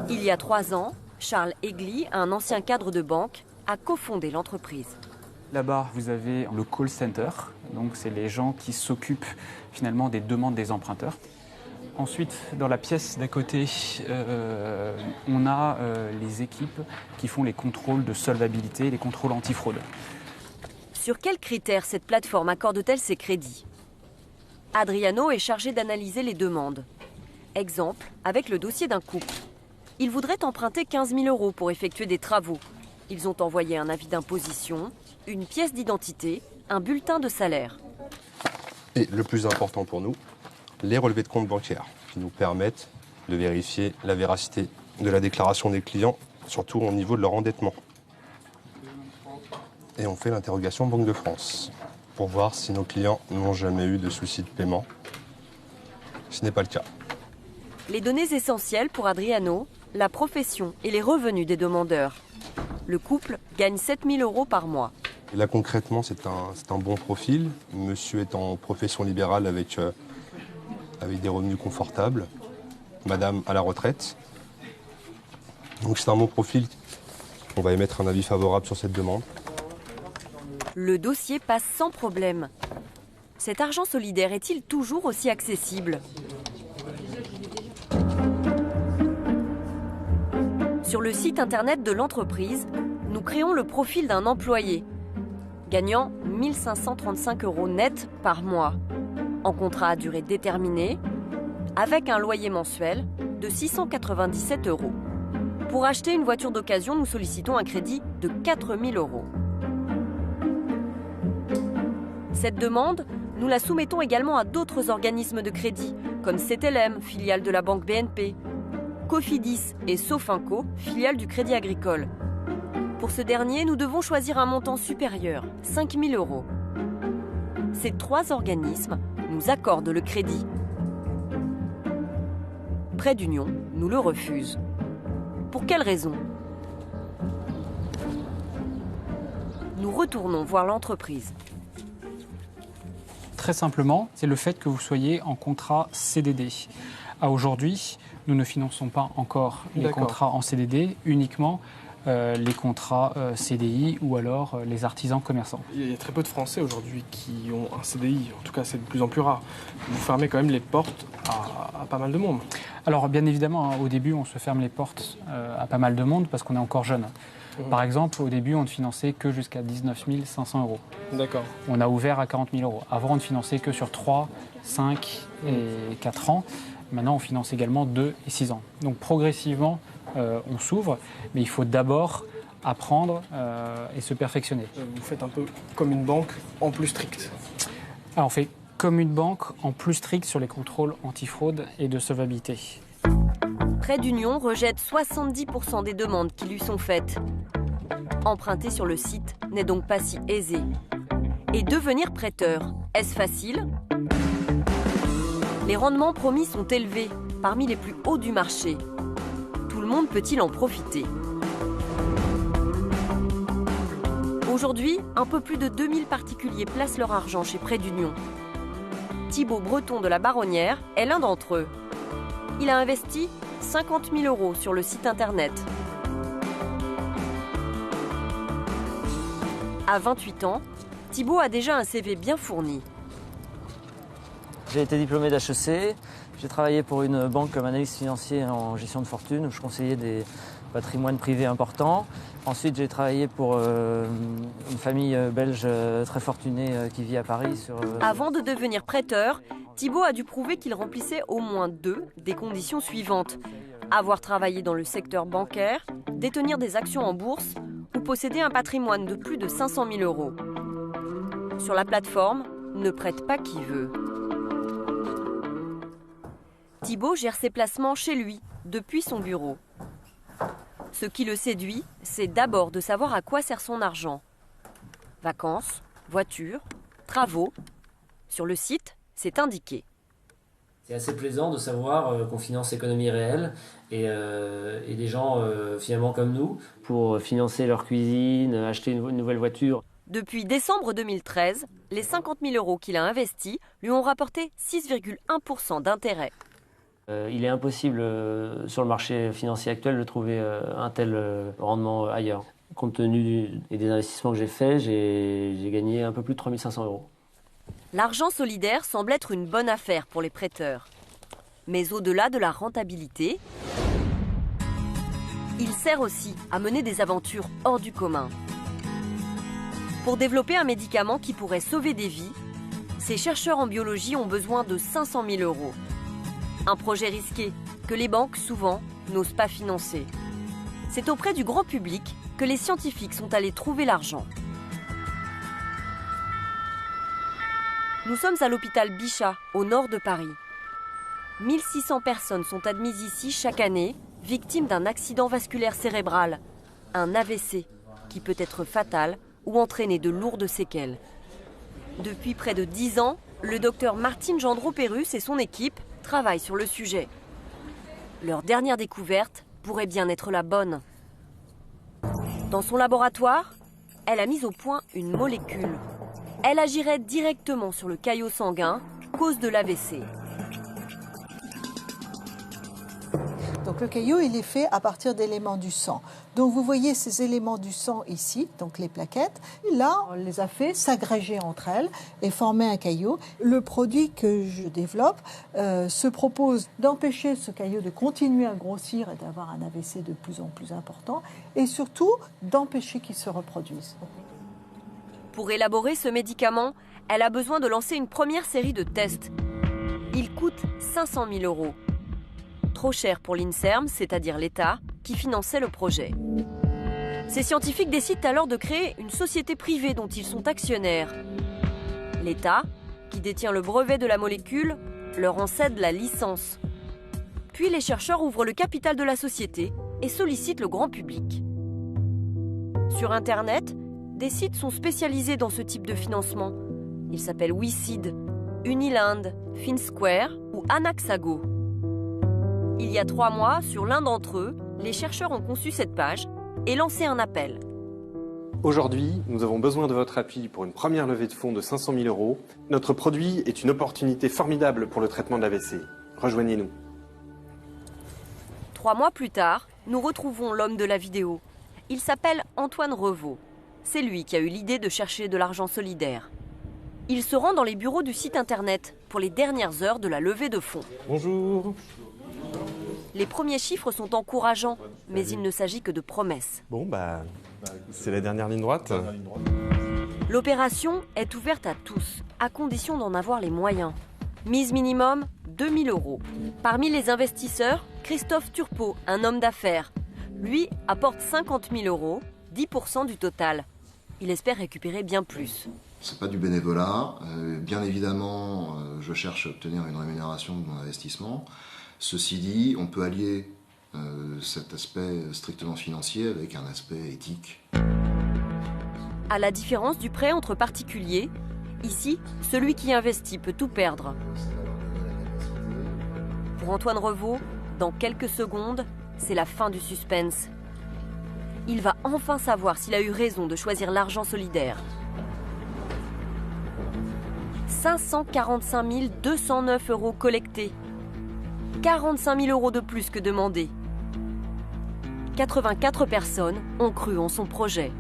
Il y a 3 ans, Charles Egli, un ancien cadre de banque, a cofondé l'entreprise. Là-bas, vous avez le call center, donc c'est les gens qui s'occupent finalement des demandes des emprunteurs. Ensuite, dans la pièce d'à côté, on a les équipes qui font les contrôles de solvabilité, les contrôles antifraude. Sur quels critères cette plateforme accorde-t-elle ses crédits ? Adriano est chargé d'analyser les demandes. Exemple, avec le dossier d'un couple. Ils voudraient emprunter 15 000 € pour effectuer des travaux. Ils ont envoyé un avis d'imposition, une pièce d'identité, un bulletin de salaire. Et le plus important pour nous, les relevés de compte bancaires qui nous permettent de vérifier la véracité de la déclaration des clients, surtout au niveau de leur endettement. Et on fait l'interrogation Banque de France pour voir si nos clients n'ont jamais eu de soucis de paiement. Ce n'est pas le cas. Les données essentielles pour Adriano, la profession et les revenus des demandeurs. Le couple gagne 7 000 € par mois. Et là concrètement, c'est un bon profil. Monsieur est en profession libérale avec des revenus confortables. Madame à la retraite. Donc c'est un bon profil. On va émettre un avis favorable sur cette demande. Le dossier passe sans problème. Cet argent solidaire est-il toujours aussi accessible ? Sur le site internet de l'entreprise, nous créons le profil d'un employé, gagnant 1 535 € net par mois, en contrat à durée déterminée, avec un loyer mensuel de 697 €. Pour acheter une voiture d'occasion, nous sollicitons un crédit de 4 000 €. Cette demande, nous la soumettons également à d'autres organismes de crédit, comme CTLM, filiale de la banque BNP, Cofidis et Sofinco, filiale du Crédit Agricole. Pour ce dernier, nous devons choisir un montant supérieur, 5 000 €. Ces 3 organismes nous accordent le crédit. Prêt d'Union nous le refuse. Pour quelle raison ? Nous retournons voir l'entreprise. Très simplement, c'est le fait que vous soyez en contrat CDD. À aujourd'hui, nous ne finançons pas encore les contrats en CDD, uniquement les contrats CDI ou alors les artisans commerçants. Il y a très peu de Français aujourd'hui qui ont un CDI, en tout cas c'est de plus en plus rare. Vous fermez quand même les portes à pas mal de monde. Alors bien évidemment, au début on se ferme les portes à pas mal de monde parce qu'on est encore jeune. Par exemple, au début on ne finançait que jusqu'à 19 500 €. D'accord. On a ouvert à 40 000 €. Avant on ne finançait que sur 3, 5 et 4 ans. Maintenant on finance également 2 et 6 ans. Donc progressivement on s'ouvre, mais il faut d'abord apprendre et se perfectionner. Vous faites un peu comme une banque en plus stricte. Alors on fait comme une banque en plus stricte sur les contrôles antifraude et de solvabilité. Prêt d'Union rejette 70% des demandes qui lui sont faites. Emprunter sur le site n'est donc pas si aisé. Et devenir prêteur, est-ce facile? Les rendements promis sont élevés, parmi les plus hauts du marché. Tout le monde peut-il en profiter? Aujourd'hui, un peu plus de 2000 particuliers placent leur argent chez Prêt d'Union. Thibaut Breton de la Baronnière est l'un d'entre eux. Il a investi 50 000 € sur le site internet. À 28 ans, Thibaut a déjà un CV bien fourni. J'ai été diplômé d'HEC, j'ai travaillé pour une banque comme analyste financier en gestion de fortune où je conseillais des patrimoines privés importants. Ensuite, j'ai travaillé pour une famille belge très fortunée qui vit à Paris. Avant de devenir prêteur, Thibaut a dû prouver qu'il remplissait au moins 2 des conditions suivantes. Avoir travaillé dans le secteur bancaire, détenir des actions en bourse ou posséder un patrimoine de plus de 500 000 €. Sur la plateforme, ne prête pas qui veut. Thibaut gère ses placements chez lui, depuis son bureau. Ce qui le séduit, c'est d'abord de savoir à quoi sert son argent. Vacances, voitures, travaux. Sur le site, c'est indiqué. C'est assez plaisant de savoir qu'on finance l'économie réelle et des gens finalement comme nous pour financer leur cuisine, acheter une nouvelle voiture. Depuis décembre 2013, les 50 000 € qu'il a investis lui ont rapporté 6,1% d'intérêt. Il est impossible sur le marché financier actuel de trouver un tel rendement ailleurs. Compte tenu des investissements que j'ai faits, j'ai gagné un peu plus de 3 500 €. L'argent solidaire semble être une bonne affaire pour les prêteurs. Mais au-delà de la rentabilité, il sert aussi à mener des aventures hors du commun. Pour développer un médicament qui pourrait sauver des vies, ces chercheurs en biologie ont besoin de 500 000 €. Un projet risqué que les banques, souvent, n'osent pas financer. C'est auprès du grand public que les scientifiques sont allés trouver l'argent. Nous sommes à l'hôpital Bichat, au nord de Paris. 1600 personnes sont admises ici chaque année, victimes d'un accident vasculaire cérébral, un AVC, qui peut être fatal ou entraîner de lourdes séquelles. Depuis près de 10 ans, le docteur Martine Gendreau-Pérus et son équipe travaillent sur le sujet. Leur dernière découverte pourrait bien être la bonne. Dans son laboratoire, elle a mis au point une molécule. Elle agirait directement sur le caillot sanguin, cause de l'AVC. Donc le caillot, il est fait à partir d'éléments du sang. Donc vous voyez ces éléments du sang ici, donc les plaquettes. Et là, on les a fait s'agréger entre elles et former un caillot. Le produit que je développe se propose d'empêcher ce caillot de continuer à grossir et d'avoir un AVC de plus en plus important, et surtout d'empêcher qu'il se reproduise. Pour élaborer ce médicament, elle a besoin de lancer une première série de tests. Il coûte 500 000 €. Trop cher pour l'INSERM, c'est-à-dire l'État, qui finançait le projet. Ces scientifiques décident alors de créer une société privée dont ils sont actionnaires. L'État, qui détient le brevet de la molécule, leur en cède la licence. Puis les chercheurs ouvrent le capital de la société et sollicitent le grand public. Sur Internet, des sites sont spécialisés dans ce type de financement. Ils s'appellent WeSeed, Uniland, FinSquare ou Anaxago. Il y a 3 mois, sur l'un d'entre eux, les chercheurs ont conçu cette page et lancé un appel. Aujourd'hui, nous avons besoin de votre appui pour une première levée de fonds de 500 000 €. Notre produit est une opportunité formidable pour le traitement de l'AVC. Rejoignez-nous. 3 mois plus tard, nous retrouvons l'homme de la vidéo. Il s'appelle Antoine Revaux. C'est lui qui a eu l'idée de chercher de l'argent solidaire. Il se rend dans les bureaux du site internet pour les dernières heures de la levée de fonds. Bonjour. Les premiers chiffres sont encourageants, mais il ne s'agit que de promesses. Bon, c'est la dernière ligne droite. L'opération est ouverte à tous, à condition d'en avoir les moyens. Mise minimum, 2 000 €. Parmi les investisseurs, Christophe Turpot, un homme d'affaires. Lui apporte 50 000 €, 10% du total. Il espère récupérer bien plus. C'est pas du bénévolat. Bien évidemment, je cherche à obtenir une rémunération de mon investissement. Ceci dit, on peut allier cet aspect strictement financier avec un aspect éthique. À la différence du prêt entre particuliers, ici, celui qui investit peut tout perdre. Pour Antoine Revaux, dans quelques secondes, c'est la fin du suspense. Il va enfin savoir s'il a eu raison de choisir l'argent solidaire. 545 209 € collectés. 45 000 € de plus que demandé. 84 personnes ont cru en son projet.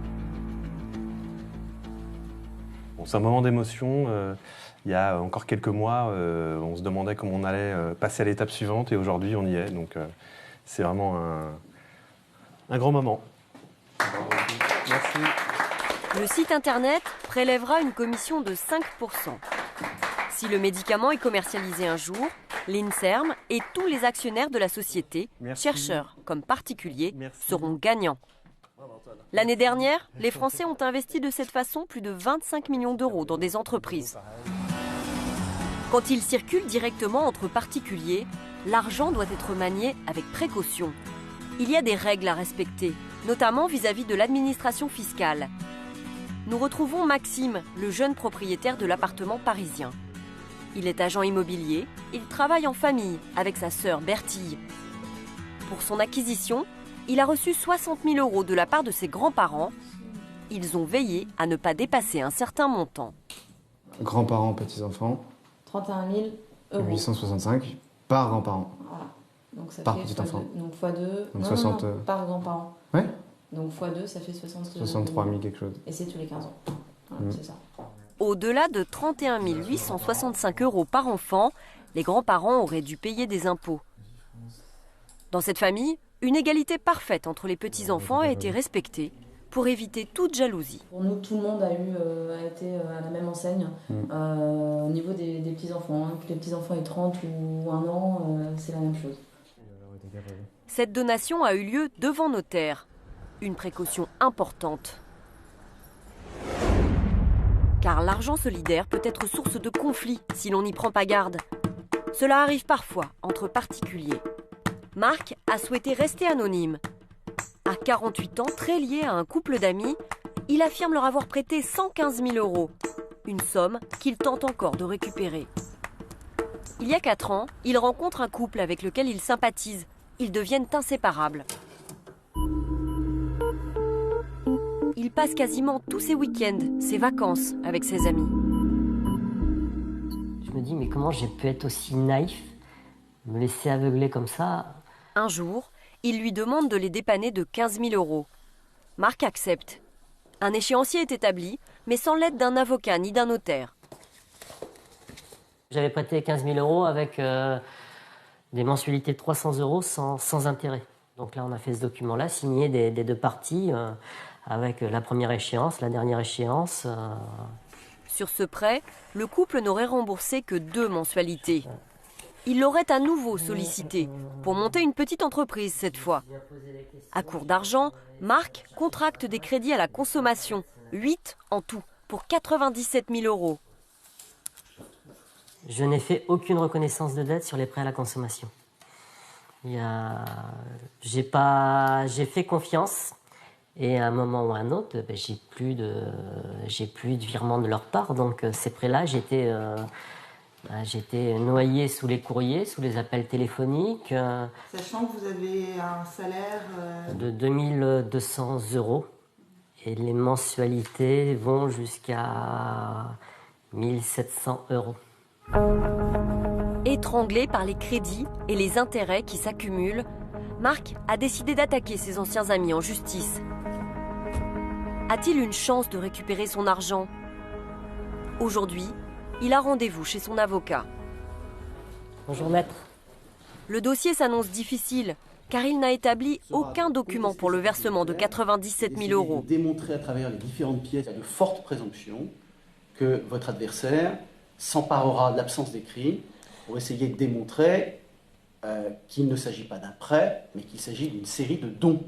Bon, c'est un moment d'émotion. Il y a encore quelques mois, on se demandait comment on allait passer à l'étape suivante et aujourd'hui on y est. Donc c'est vraiment un grand moment. Merci. Le site internet prélèvera une commission de 5%. Si le médicament est commercialisé un jour, l'INSERM et tous les actionnaires de la société, chercheurs comme particuliers, seront gagnants. L'année dernière, les Français ont investi de cette façon plus de 25 millions d'euros dans des entreprises. Quand il circule directement entre particuliers, l'argent doit être manié avec précaution. Il y a des règles à respecter, notamment vis-à-vis de l'administration fiscale. Nous retrouvons Maxime, le jeune propriétaire de l'appartement parisien. Il est agent immobilier, il travaille en famille avec sa sœur Bertille. Pour son acquisition, il a reçu 60 000 € de la part de ses grands-parents. Ils ont veillé à ne pas dépasser un certain montant. Grands-parents, petits-enfants. 31 000 €. 865 par grand-parent. Voilà. Donc ça par fait petit-enfant. Donc x2. Donc 60... non, par grand-parent. Ouais. Donc x2, ça fait 63 000 quelque chose. Et c'est tous les 15 ans. Voilà, c'est ça. Au-delà de 31 865 € par enfant, les grands-parents auraient dû payer des impôts. Dans cette famille, une égalité parfaite entre les petits-enfants a été respectée pour éviter toute jalousie. Pour nous, tout le monde a été à la même enseigne au niveau des petits-enfants. Hein. Que les petits-enfants aient 30 ou 1 an, c'est la même chose. Cette donation a eu lieu devant notaire. Une précaution importante. Car l'argent solidaire peut être source de conflits si l'on n'y prend pas garde. Cela arrive parfois entre particuliers. Marc a souhaité rester anonyme. À 48 ans, très lié à un couple d'amis, il affirme leur avoir prêté 115 000 €, une somme qu'il tente encore de récupérer. Il y a 4 ans, il rencontre un couple avec lequel il sympathise. Ils deviennent inséparables. Il passe quasiment tous ses week-ends, ses vacances avec ses amis. Je me dis, mais comment j'ai pu être aussi naïf, me laisser aveugler comme ça? Un jour, il lui demande de les dépanner de 15 000 €. Marc accepte. Un échéancier est établi, mais sans l'aide d'un avocat ni d'un notaire. J'avais prêté 15 000 € avec des mensualités de 300 € sans intérêt. Donc là, on a fait ce document-là, signé des deux parties, avec la première échéance, la dernière échéance. Sur ce prêt, le couple n'aurait remboursé que 2 mensualités. Il l'aurait à nouveau sollicité, pour monter une petite entreprise cette fois. À court d'argent, Marc contracte des crédits à la consommation, 8 en tout, pour 97 000 €. Je n'ai fait aucune reconnaissance de dette sur les prêts à la consommation. J'ai fait confiance et à un moment ou à un autre, j'ai plus de virement de leur part. Donc ces prêts-là, j'étais noyé sous les courriers, sous les appels téléphoniques. Sachant que vous avez un salaire de 2 200 € et les mensualités vont jusqu'à 1 700 €. Étranglé par les crédits et les intérêts qui s'accumulent, Marc a décidé d'attaquer ses anciens amis en justice. A-t-il une chance de récupérer son argent? Aujourd'hui, il a rendez-vous chez son avocat. Bonjour maître. Le dossier s'annonce difficile, car il n'a établi aucun document pour le versement de 97 000 €. Démontrer à travers les différentes pièces, il y a de fortes présomptions que votre adversaire s'emparera de l'absence d'écrit pour essayer de démontrer qu'il ne s'agit pas d'un prêt, mais qu'il s'agit d'une série de dons.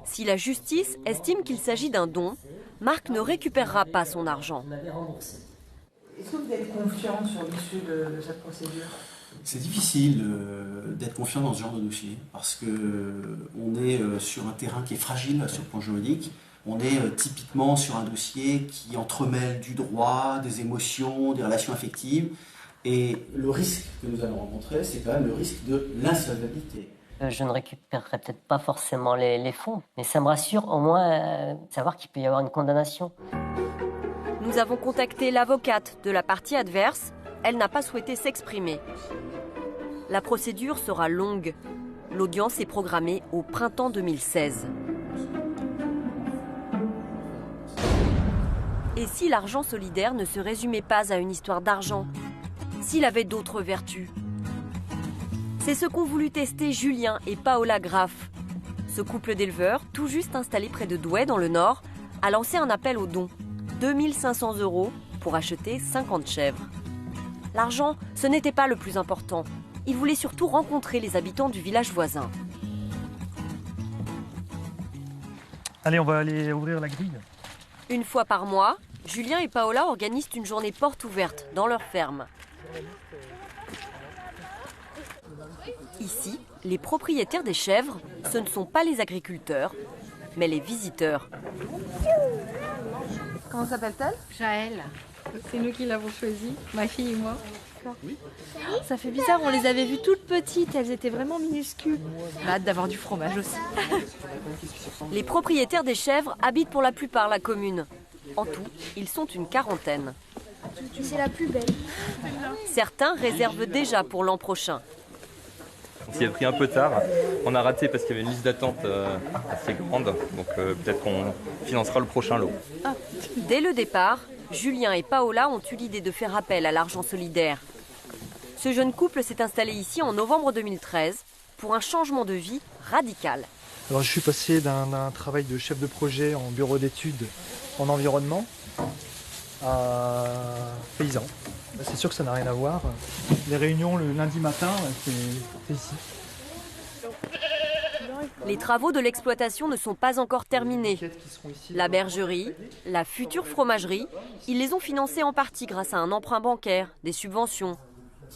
Si la justice estime qu'il s'agit d'un don, Marc ne récupérera pas son argent. Est-ce que vous êtes confiant sur l'issue de cette procédure? C'est difficile d'être confiant dans ce genre de dossier parce qu'on est sur un terrain qui est fragile sur le plan juridique. On est typiquement sur un dossier qui entremêle du droit, des émotions, des relations affectives. Et le risque que nous allons rencontrer, c'est quand même le risque de l'insolvabilité. Je ne récupérerai peut-être pas forcément les fonds, mais ça me rassure au moins de savoir qu'il peut y avoir une condamnation. Nous avons contacté l'avocate de la partie adverse. Elle n'a pas souhaité s'exprimer. La procédure sera longue. L'audience est programmée au printemps 2016. Et si l'argent solidaire ne se résumait pas à une histoire d'argent, s'il avait d'autres vertus? C'est ce qu'ont voulu tester Julien et Paola Graff. Ce couple d'éleveurs, tout juste installé près de Douai dans le Nord, a lancé un appel aux dons. 2 500 € pour acheter 50 chèvres. L'argent, ce n'était pas le plus important. Ils voulaient surtout rencontrer les habitants du village voisin. Allez, on va aller ouvrir la grille. Une fois par mois, Julien et Paola organisent une journée porte ouverte dans leur ferme. Ici, les propriétaires des chèvres, ce ne sont pas les agriculteurs, mais les visiteurs. Comment s'appelle-t-elle? Jaël. C'est nous qui l'avons choisie, ma fille et moi. Oui. Ça fait bizarre, on les avait vues toutes petites, elles étaient vraiment minuscules. On a hâte d'avoir du fromage aussi. Les propriétaires des chèvres habitent pour la plupart la commune. En tout, ils sont une quarantaine. C'est la plus belle. Certains réservent déjà pour l'an prochain. On s'y est pris un peu tard. On a raté parce qu'il y avait une liste d'attente assez grande. Donc peut-être qu'on financera le prochain lot. Dès le départ, Julien et Paola ont eu l'idée de faire appel à l'argent solidaire. Ce jeune couple s'est installé ici en novembre 2013 pour un changement de vie radical. Alors, je suis passé d'un travail de chef de projet en bureau d'études en environnement à paysan. C'est sûr que ça n'a rien à voir. Les réunions le lundi matin, c'est ici. Les travaux de l'exploitation ne sont pas encore terminés. La bergerie, la future fromagerie, ils les ont financés en partie grâce à un emprunt bancaire, des subventions.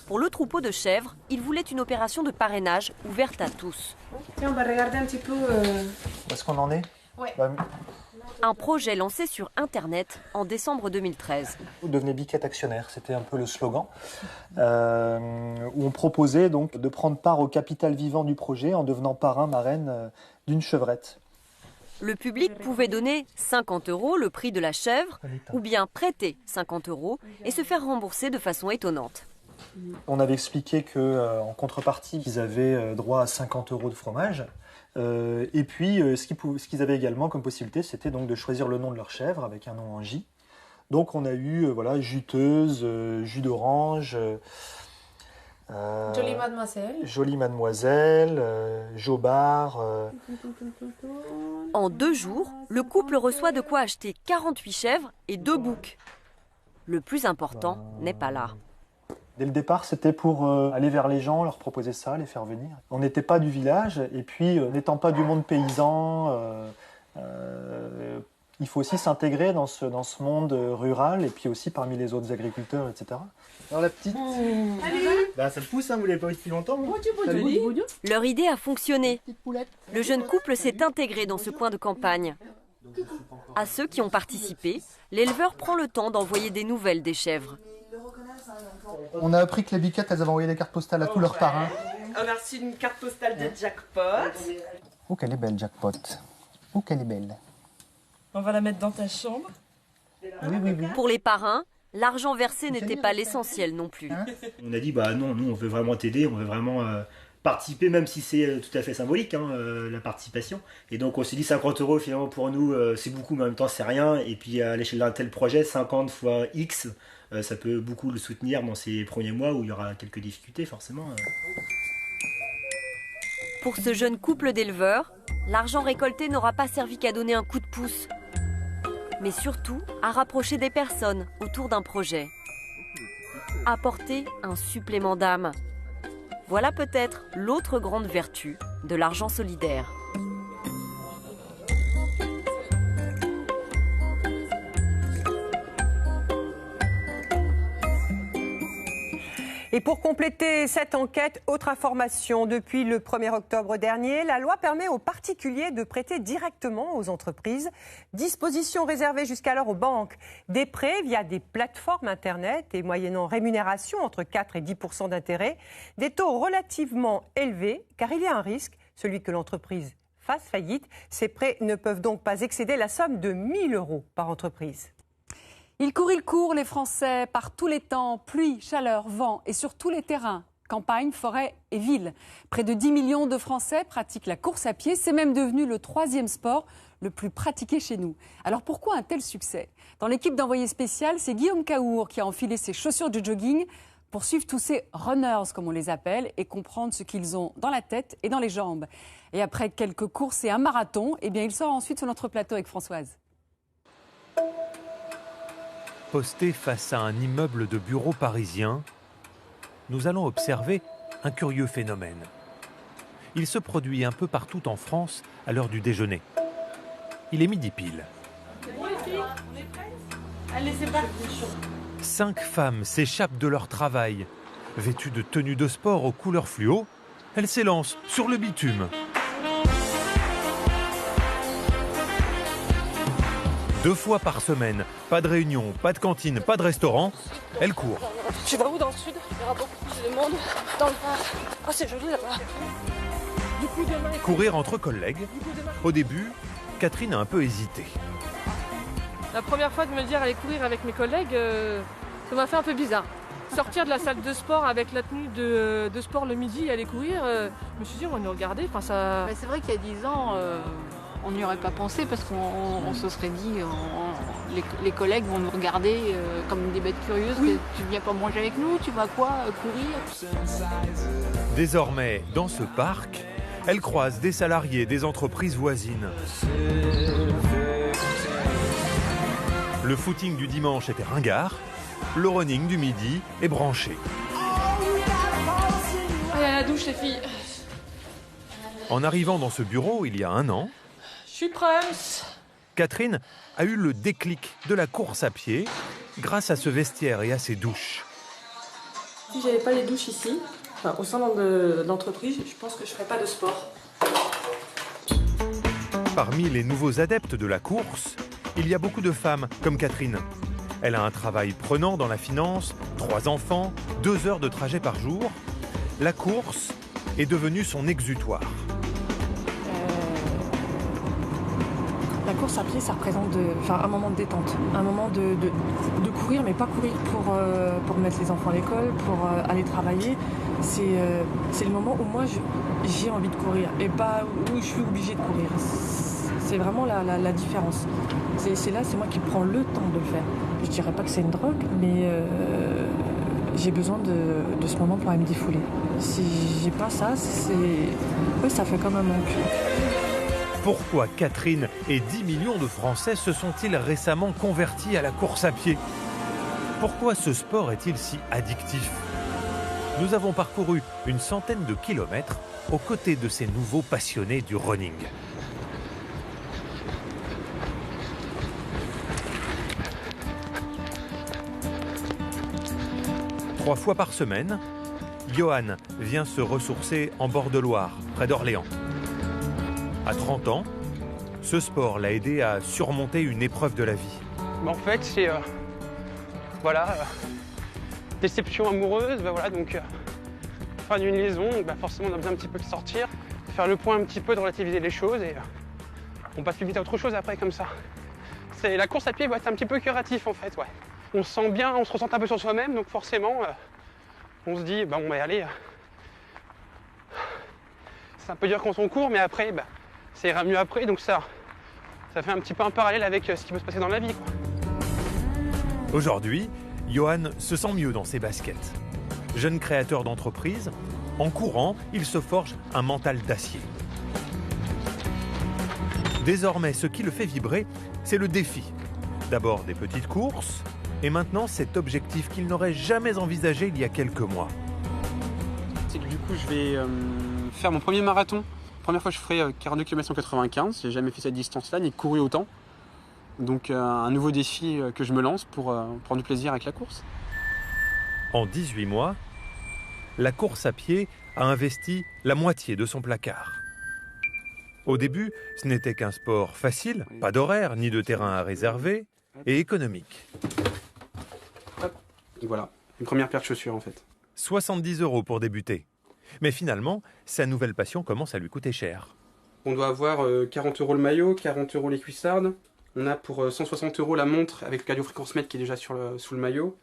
Pour le troupeau de chèvres, ils voulaient une opération de parrainage ouverte à tous. Tiens, on va regarder un petit peu... Où est-ce qu'on en est? Ouais. Un projet lancé sur Internet en décembre 2013. Vous devenez biquette actionnaire, c'était un peu le slogan, où on proposait donc de prendre part au capital vivant du projet en devenant parrain, marraine d'une chevrette. Le public pouvait donner 50 €, le prix de la chèvre, ou bien prêter 50 € et se faire rembourser de façon étonnante. On avait expliqué qu'en contrepartie, ils avaient droit à 50 € de fromage. Et puis, ce qu'ils avaient également comme possibilité, c'était donc de choisir le nom de leur chèvre avec un nom en J. Donc, on a eu voilà, juteuse, jus d'orange, Jolie mademoiselle, jolie mademoiselle, jobard. En 2 jours, le couple reçoit de quoi acheter 48 chèvres et 2 boucs. Le plus important n'est pas là. Dès le départ, c'était pour aller vers les gens, leur proposer ça, les faire venir. On n'était pas du village, et puis n'étant pas du monde paysan, il faut aussi s'intégrer dans ce monde rural, et puis aussi parmi les autres agriculteurs, etc. Alors la petite, bah, ça pousse, hein, vous l'avez pas eu depuis longtemps. Leur idée a fonctionné. Le jeune couple s'est intégré dans ce coin de campagne. À ceux qui ont participé, l'éleveur prend le temps d'envoyer des nouvelles des chèvres. On a appris que les biquettes, elles avaient envoyé des cartes postales à tous leurs parrains. On a reçu une carte postale de jackpot. Oh, qu'elle est belle, jackpot. Oh, qu'elle est belle. On va la mettre dans ta chambre. Oui. Pour les parrains, l'argent versé n'était pas l'essentiel non plus. On a dit, bah non, nous on veut vraiment t'aider, on veut vraiment participer, même si c'est tout à fait symbolique, hein, la participation. Et donc on s'est dit 50 € finalement pour nous, c'est beaucoup, mais en même temps c'est rien. Et puis à l'échelle d'un tel projet, 50 fois X, ça peut beaucoup le soutenir dans ces premiers mois où il y aura quelques difficultés forcément. Pour ce jeune couple d'éleveurs, l'argent récolté n'aura pas servi qu'à donner un coup de pouce, mais surtout à rapprocher des personnes autour d'un projet. Apporter un supplément d'âme. Voilà peut-être l'autre grande vertu de l'argent solidaire. Et pour compléter cette enquête, autre information, depuis le 1er octobre dernier, la loi permet aux particuliers de prêter directement aux entreprises. Disposition réservée jusqu'alors aux banques. Des prêts via des plateformes Internet et moyennant rémunération entre 4 et 10% d'intérêt. Des taux relativement élevés, car il y a un risque, celui que l'entreprise fasse faillite. Ces prêts ne peuvent donc pas excéder la somme de 1 000 € par entreprise. Ils courent, les Français, par tous les temps, pluie, chaleur, vent et sur tous les terrains, campagne, forêt et ville. Près de 10 millions de Français pratiquent la course à pied. C'est même devenu le 3e sport le plus pratiqué chez nous. Alors pourquoi un tel succès? Dans l'équipe d'Envoyé spécial, c'est Guillaume Cahour qui a enfilé ses chaussures de jogging pour suivre tous ces runners, comme on les appelle, et comprendre ce qu'ils ont dans la tête et dans les jambes. Et après quelques courses et un marathon, eh bien, il sort ensuite sur notre plateau avec Françoise. Posté face à un immeuble de bureaux parisien, nous allons observer un curieux phénomène. Il se produit un peu partout en France à l'heure du déjeuner. Il est midi pile. C'est bon les filles? On est prêtes? Allez, c'est parti. 5 femmes s'échappent de leur travail. Vêtues de tenues de sport aux couleurs fluo, elles s'élancent sur le bitume. 2 fois par semaine, pas de réunion, pas de cantine, pas de restaurant, elles courent. Tu vas où dans le sud? Il y aura beaucoup plus de monde. Dans le parc. Oh, c'est joli là-bas. Courir entre collègues. Au début, Catherine a un peu hésité. La première fois de me dire aller courir avec mes collègues, ça m'a fait un peu bizarre. Sortir de la salle de sport avec la tenue de sport le midi et aller courir, je me suis dit on va nous regarder. Enfin, ça... C'est vrai qu'il y a 10 ans, on n'y aurait pas pensé parce qu'on se serait dit les collègues vont nous regarder comme des bêtes curieuses. Oui. Tu viens pas manger avec nous, tu vas quoi, courir? Désormais, dans ce parc, elle croise des salariés des entreprises voisines. Le footing du dimanche était ringard, le running du midi est branché. Allez à la douche les filles. En arrivant dans ce bureau il y a 1 an, Je suis prête. Catherine a eu le déclic de la course à pied grâce à ce vestiaire et à ses douches. Si j'avais pas les douches ici, enfin, au sein de l'entreprise, je pense que je ferais pas de sport. Parmi les nouveaux adeptes de la course, il y a beaucoup de femmes comme Catherine. Elle a un travail prenant dans la finance, 3 enfants, 2 heures de trajet par jour. La course est devenue son exutoire. La course à pied, ça représente un moment de détente, un moment de courir, mais pas courir pour mettre les enfants à l'école, pour aller travailler. C'est le moment où moi j'ai envie de courir et pas où je suis obligée de courir. C'est vraiment la différence. C'est moi qui prends le temps de le faire. Je dirais pas que c'est une drogue, mais j'ai besoin de ce moment pour aller me défouler. Si j'ai pas ça, ça fait comme un manque. Pourquoi Catherine et 10 millions de Français se sont-ils récemment convertis à la course à pied? Pourquoi ce sport est-il si addictif? Nous avons parcouru une centaine de kilomètres aux côtés de ces nouveaux passionnés du running. Trois fois par semaine, Johan vient se ressourcer en bord de Loire, près d'Orléans. À 30 ans, ce sport l'a aidé à surmonter une épreuve de la vie. En fait, c'est déception amoureuse, donc fin d'une liaison, forcément on a besoin un petit peu de sortir, faire le point un petit peu, de relativiser les choses et on passe plus vite à autre chose après comme ça. La course à pied va être un petit peu curatif en fait, ouais. On se sent bien, on se ressent un peu sur soi-même, donc forcément on se dit allez, c'est un peu dur quand on court, mais après ça ira mieux après, donc ça fait un petit peu un parallèle avec ce qui peut se passer dans la vie, quoi. Aujourd'hui, Johan se sent mieux dans ses baskets. Jeune créateur d'entreprise, en courant, il se forge un mental d'acier. Désormais, ce qui le fait vibrer, c'est le défi. D'abord des petites courses, et maintenant cet objectif qu'il n'aurait jamais envisagé il y a quelques mois. C'est que du coup, je vais faire mon premier marathon. La première fois, je ferai 42 km 195. J'ai jamais fait cette distance-là, ni couru autant. Donc, un nouveau défi que je me lance pour prendre du plaisir avec la course. En 18 mois, la course à pied a investi la moitié de son placard. Au début, ce n'était qu'un sport facile, pas d'horaire ni de terrain à réserver, et économique. Hop. Et voilà, une première paire de chaussures en fait. 70 € pour débuter. Mais finalement, sa nouvelle passion commence à lui coûter cher. On doit avoir 40 € le maillot, 40 € les cuissardes. On a pour 160 € la montre avec le cardio-fréquence-mètre qui est déjà sous le maillot.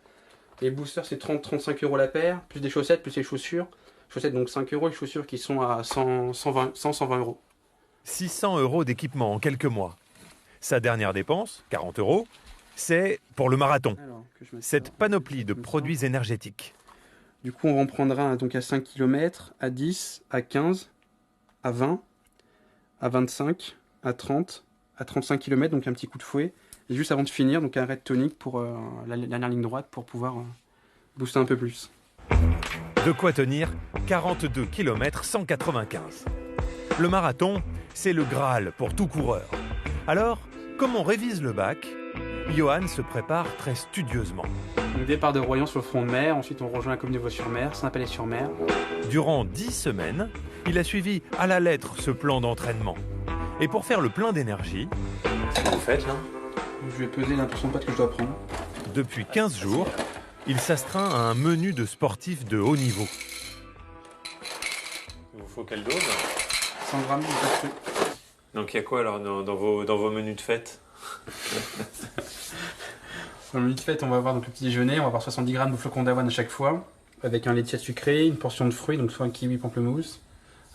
Les boosters, c'est 30-35 € la paire, plus des chaussettes, plus les chaussures. Chaussettes donc 5 €, les chaussures qui sont à 120 €. 600 € d'équipement en quelques mois. Sa dernière dépense, 40 €, c'est pour le marathon. Cette panoplie de produits énergétiques. Du coup, on en prendra donc à 5 km, à 10, à 15, à 20, à 25, à 30, à 35 km, donc un petit coup de fouet. Et juste avant de finir, donc un raid tonique pour la dernière ligne droite pour pouvoir booster un peu plus. De quoi tenir 42 km 195. Le marathon, c'est le Graal pour tout coureur. Alors, comme on révise le bac, Johan se prépare très studieusement. Le départ de Royan sur le front de mer, ensuite on rejoint la commune de Vaux-sur-Mer, Saint-Palais-sur-Mer. Durant 10 semaines, il a suivi à la lettre ce plan d'entraînement. Et pour faire le plein d'énergie... C'est ce que vous faites là ? Je vais peser l'impression de pâte que je dois prendre. Depuis 15 jours, il s'astreint à un menu de sportif de haut niveau. Il vous faut quelle dose ? 100 grammes de pâte. Donc il y a quoi alors dans vos menus de fête? Dans le menu de fête, on va avoir donc le petit déjeuner, on va avoir 70 grammes de flocons d'avoine à chaque fois, avec un laitier sucré, une portion de fruits, donc soit un kiwi pamplemousse,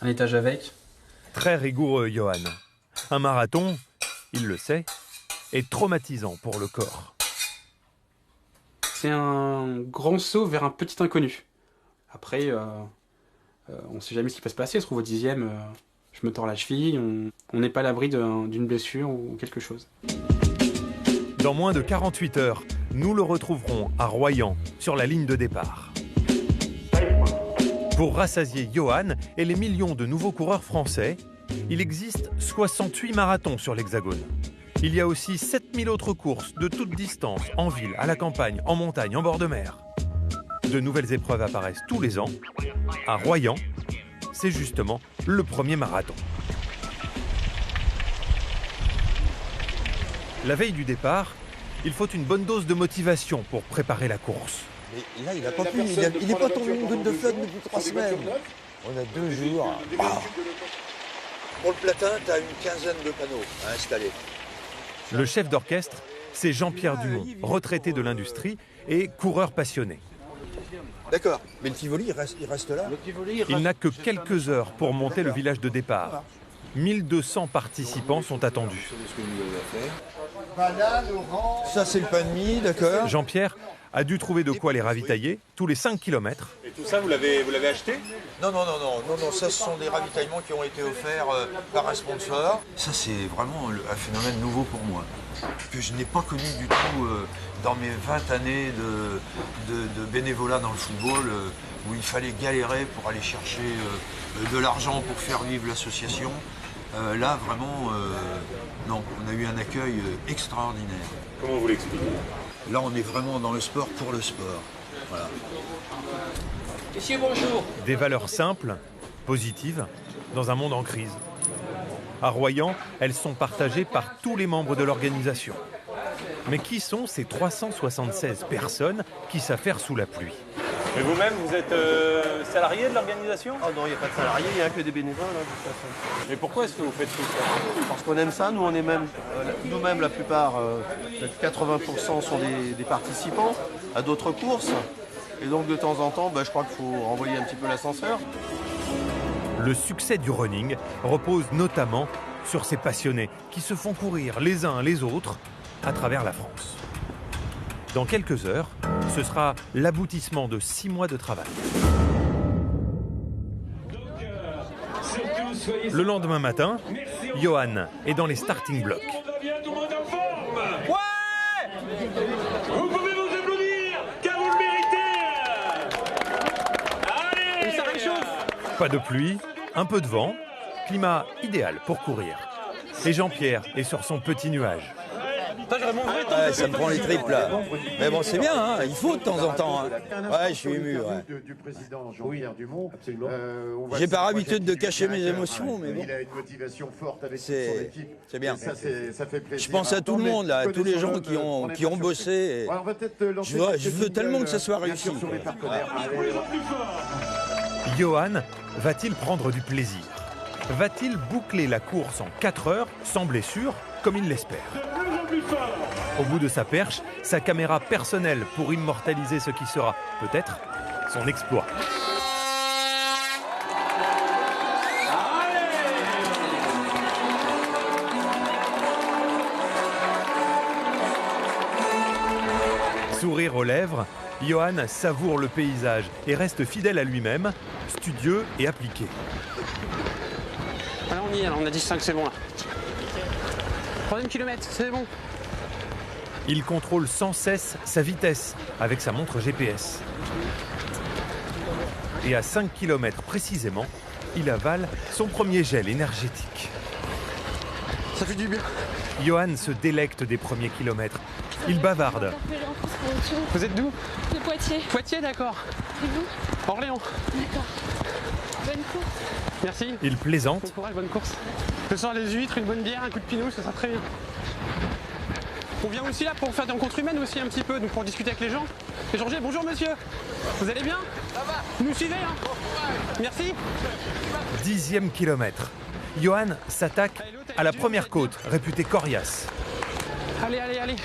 un étage avec. Très rigoureux, Johan. Un marathon, il le sait, est traumatisant pour le corps. C'est un grand saut vers un petit inconnu. Après, on ne sait jamais ce qui peut se passer. Se trouve au 10e, je me tords la cheville, on n'est pas à l'abri d'une blessure ou quelque chose. Dans moins de 48 heures, nous le retrouverons à Royan, sur la ligne de départ. Pour rassasier Johan et les millions de nouveaux coureurs français, il existe 68 marathons sur l'Hexagone. Il y a aussi 7000 autres courses de toutes distances, en ville, à la campagne, en montagne, en bord de mer. De nouvelles épreuves apparaissent tous les ans. À Royan, c'est justement le premier marathon. La veille du départ, il faut une bonne dose de motivation pour préparer la course. Mais là, il n'a pas pu. Il n'est pas tombé une goutte de flotte depuis 3 semaines. On a 2 jours. Ah. Pour le platin, tu as une quinzaine de panneaux à installer. Le chef d'orchestre, c'est Jean-Pierre Dumont, retraité de l'industrie et coureur passionné. D'accord, mais le Tivoli, il reste là. Il n'a que quelques heures pour monter le village de départ. 1200 participants sont attendus. Ça, c'est le pain de mie, d'accord. Jean-Pierre a dû trouver de quoi les ravitailler tous les 5 km. Et tout ça, vous l'avez acheté ? Non, ça, ce sont des ravitaillements qui ont été offerts par un sponsor. Ça, c'est vraiment un phénomène nouveau pour moi, que je n'ai pas connu du tout dans mes 20 années de bénévolat dans le football, où il fallait galérer pour aller chercher de l'argent pour faire vivre l'association. Là, vraiment, non, on a eu un accueil extraordinaire. Comment vous l'expliquez ? Là, on est vraiment dans le sport pour le sport. Voilà. Monsieur, bonjour. Des valeurs simples, positives, dans un monde en crise. À Royan, elles sont partagées par tous les membres de l'organisation. Mais qui sont ces 376 personnes qui s'affairent sous la pluie? Mais vous-même, vous êtes salarié de l'organisation? Ah non, il n'y a pas de salariés, il n'y a que des bénévoles. Hein, de toute façon. Mais pourquoi est-ce que vous faites tout ça? Parce qu'on aime ça, nous on est même, nous-mêmes la plupart, 80% sont des participants à d'autres courses. Et donc de temps en temps, je crois qu'il faut renvoyer un petit peu l'ascenseur. Le succès du running repose notamment sur ces passionnés qui se font courir les uns les autres à travers la France. Dans quelques heures, ce sera l'aboutissement de 6 mois de travail. Le lendemain matin, Johan est dans les starting blocks. Ouais! Vous pouvez vous applaudir, car vous le méritez! Allez! Ça réchauffe! Pas de pluie, un peu de vent, climat idéal pour courir. Et Jean-Pierre est sur son petit nuage. Toi, j'aurais mon vrai temps. Ouais, ça me prend les tripes là. Mais bon, c'est bien, hein, il faut de temps en temps. Hein. Ouais, je suis ému. Ouais. Du président Jean-Pierre Dumont. Absolument. J'ai pas l'habitude de cacher mes émotions, mais bon. Il a une motivation forte avec son équipe. C'est bien. Ça fait plaisir. Je pense à tout le monde, là, à tous les gens qui ont bossé. Je veux tellement que ça soit réussi. Johan va-t-il prendre du plaisir? Va-t-il boucler la course en 4 heures, sans blessure, comme il l'espère? Au bout de sa perche, sa caméra personnelle pour immortaliser ce qui sera, peut-être, son exploit. Sourire aux lèvres, Johan savoure le paysage et reste fidèle à lui-même, studieux et appliqué. Voilà, on y est, on a dit 5, c'est bon là. 3e kilomètre, c'est bon. Il contrôle sans cesse sa vitesse avec sa montre GPS. Et à 5 km précisément, il avale son premier gel énergétique. Ça fait du bien. Johan se délecte des premiers kilomètres. Il bavarde. Vous êtes d'où? De Poitiers. Poitiers, d'accord. Et vous? Orléans. D'accord. Bonne course. Merci. Il plaisante. Bon courage, bonne course. Ce soir, les huîtres, une bonne bière, un coup de pinot, ça sera très bien. On vient aussi là pour faire des rencontres humaines aussi un petit peu, donc pour discuter avec les gens. Et Georges, bonjour monsieur. Vous allez bien? Ça va. Vous nous suivez, hein? Merci. 10e kilomètre. Johan s'attaque à la première côte, réputée coriace. Allez, allez, allez.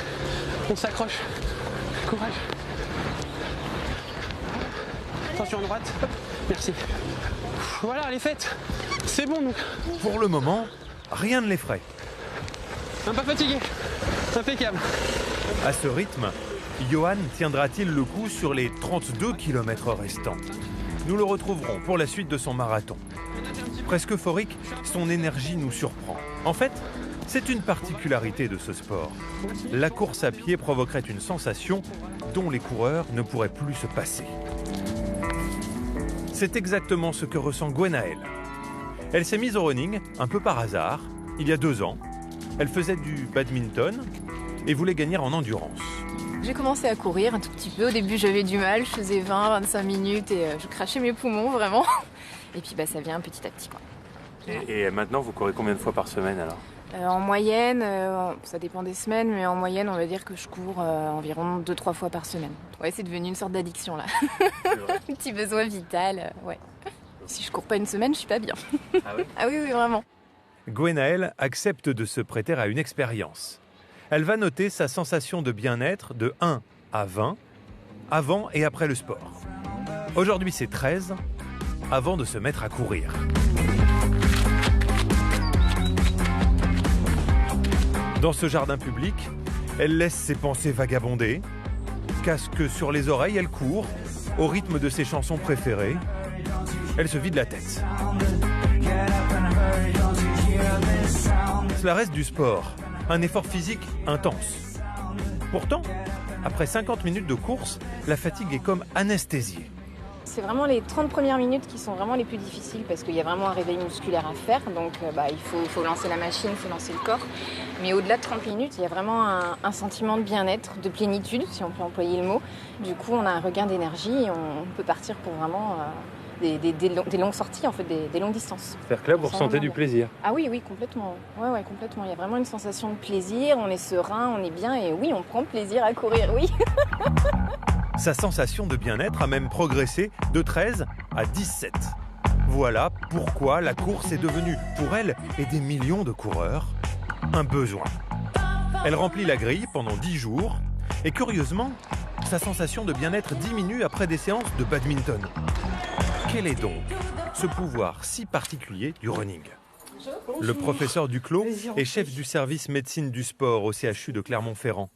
On s'accroche. Courage. Attention à droite. Merci. Voilà, elle est faite. C'est bon, nous. Pour le moment, rien ne l'effraie. Un pas fatigué. Impeccable. À ce rythme, Johan tiendra-t-il le coup sur les 32 km restants? Nous le retrouverons pour la suite de son marathon. Presque euphorique, son énergie nous surprend. En fait, c'est une particularité de ce sport. La course à pied provoquerait une sensation dont les coureurs ne pourraient plus se passer. C'est exactement ce que ressent Gwenaëlle. Elle s'est mise au running, un peu par hasard, il y a 2 ans. Elle faisait du badminton et voulait gagner en endurance. J'ai commencé à courir un tout petit peu. Au début, j'avais du mal. Je faisais 20-25 minutes et je crachais mes poumons, vraiment. Et puis, ça vient petit à petit, quoi. Et maintenant, vous courez combien de fois par semaine, alors? En moyenne, ça dépend des semaines, mais en moyenne, on va dire que je cours environ 2-3 fois par semaine. Ouais, c'est devenu une sorte d'addiction, là. Un petit besoin vital, ouais. Si je cours pas une semaine, je suis pas bien. Ah oui? Ah oui, vraiment. Gwenaëlle accepte de se prêter à une expérience. Elle va noter sa sensation de bien-être de 1 à 20, avant et après le sport. Aujourd'hui, c'est 13, avant de se mettre à courir. Dans ce jardin public, elle laisse ses pensées vagabonder. Casque sur les oreilles, elle court, au rythme de ses chansons préférées. Elle se vide la tête. Cela reste du sport, un effort physique intense. Pourtant, après 50 minutes de course, la fatigue est comme anesthésiée. C'est vraiment les 30 premières minutes qui sont vraiment les plus difficiles parce qu'il y a vraiment un réveil musculaire à faire. Donc il faut lancer la machine, il faut lancer le corps. Mais au-delà de 30 minutes, il y a vraiment un sentiment de bien-être, de plénitude, si on peut employer le mot. Du coup, on a un regain d'énergie et on peut partir pour vraiment des longues sorties, en fait, des longues distances. C'est-à-dire que là, vous ressentez du plaisir? Ah oui, complètement. Ouais, complètement. Il y a vraiment une sensation de plaisir, on est serein, on est bien et oui, on prend plaisir à courir, oui. Sa sensation de bien-être a même progressé de 13 à 17. Voilà pourquoi la course est devenue, pour elle et des millions de coureurs, un besoin. Elle remplit la grille pendant 10 jours et curieusement, sa sensation de bien-être diminue après des séances de badminton. Quel est donc ce pouvoir si particulier du running? Le professeur Duclos est chef du service médecine du sport au CHU de Clermont-Ferrand.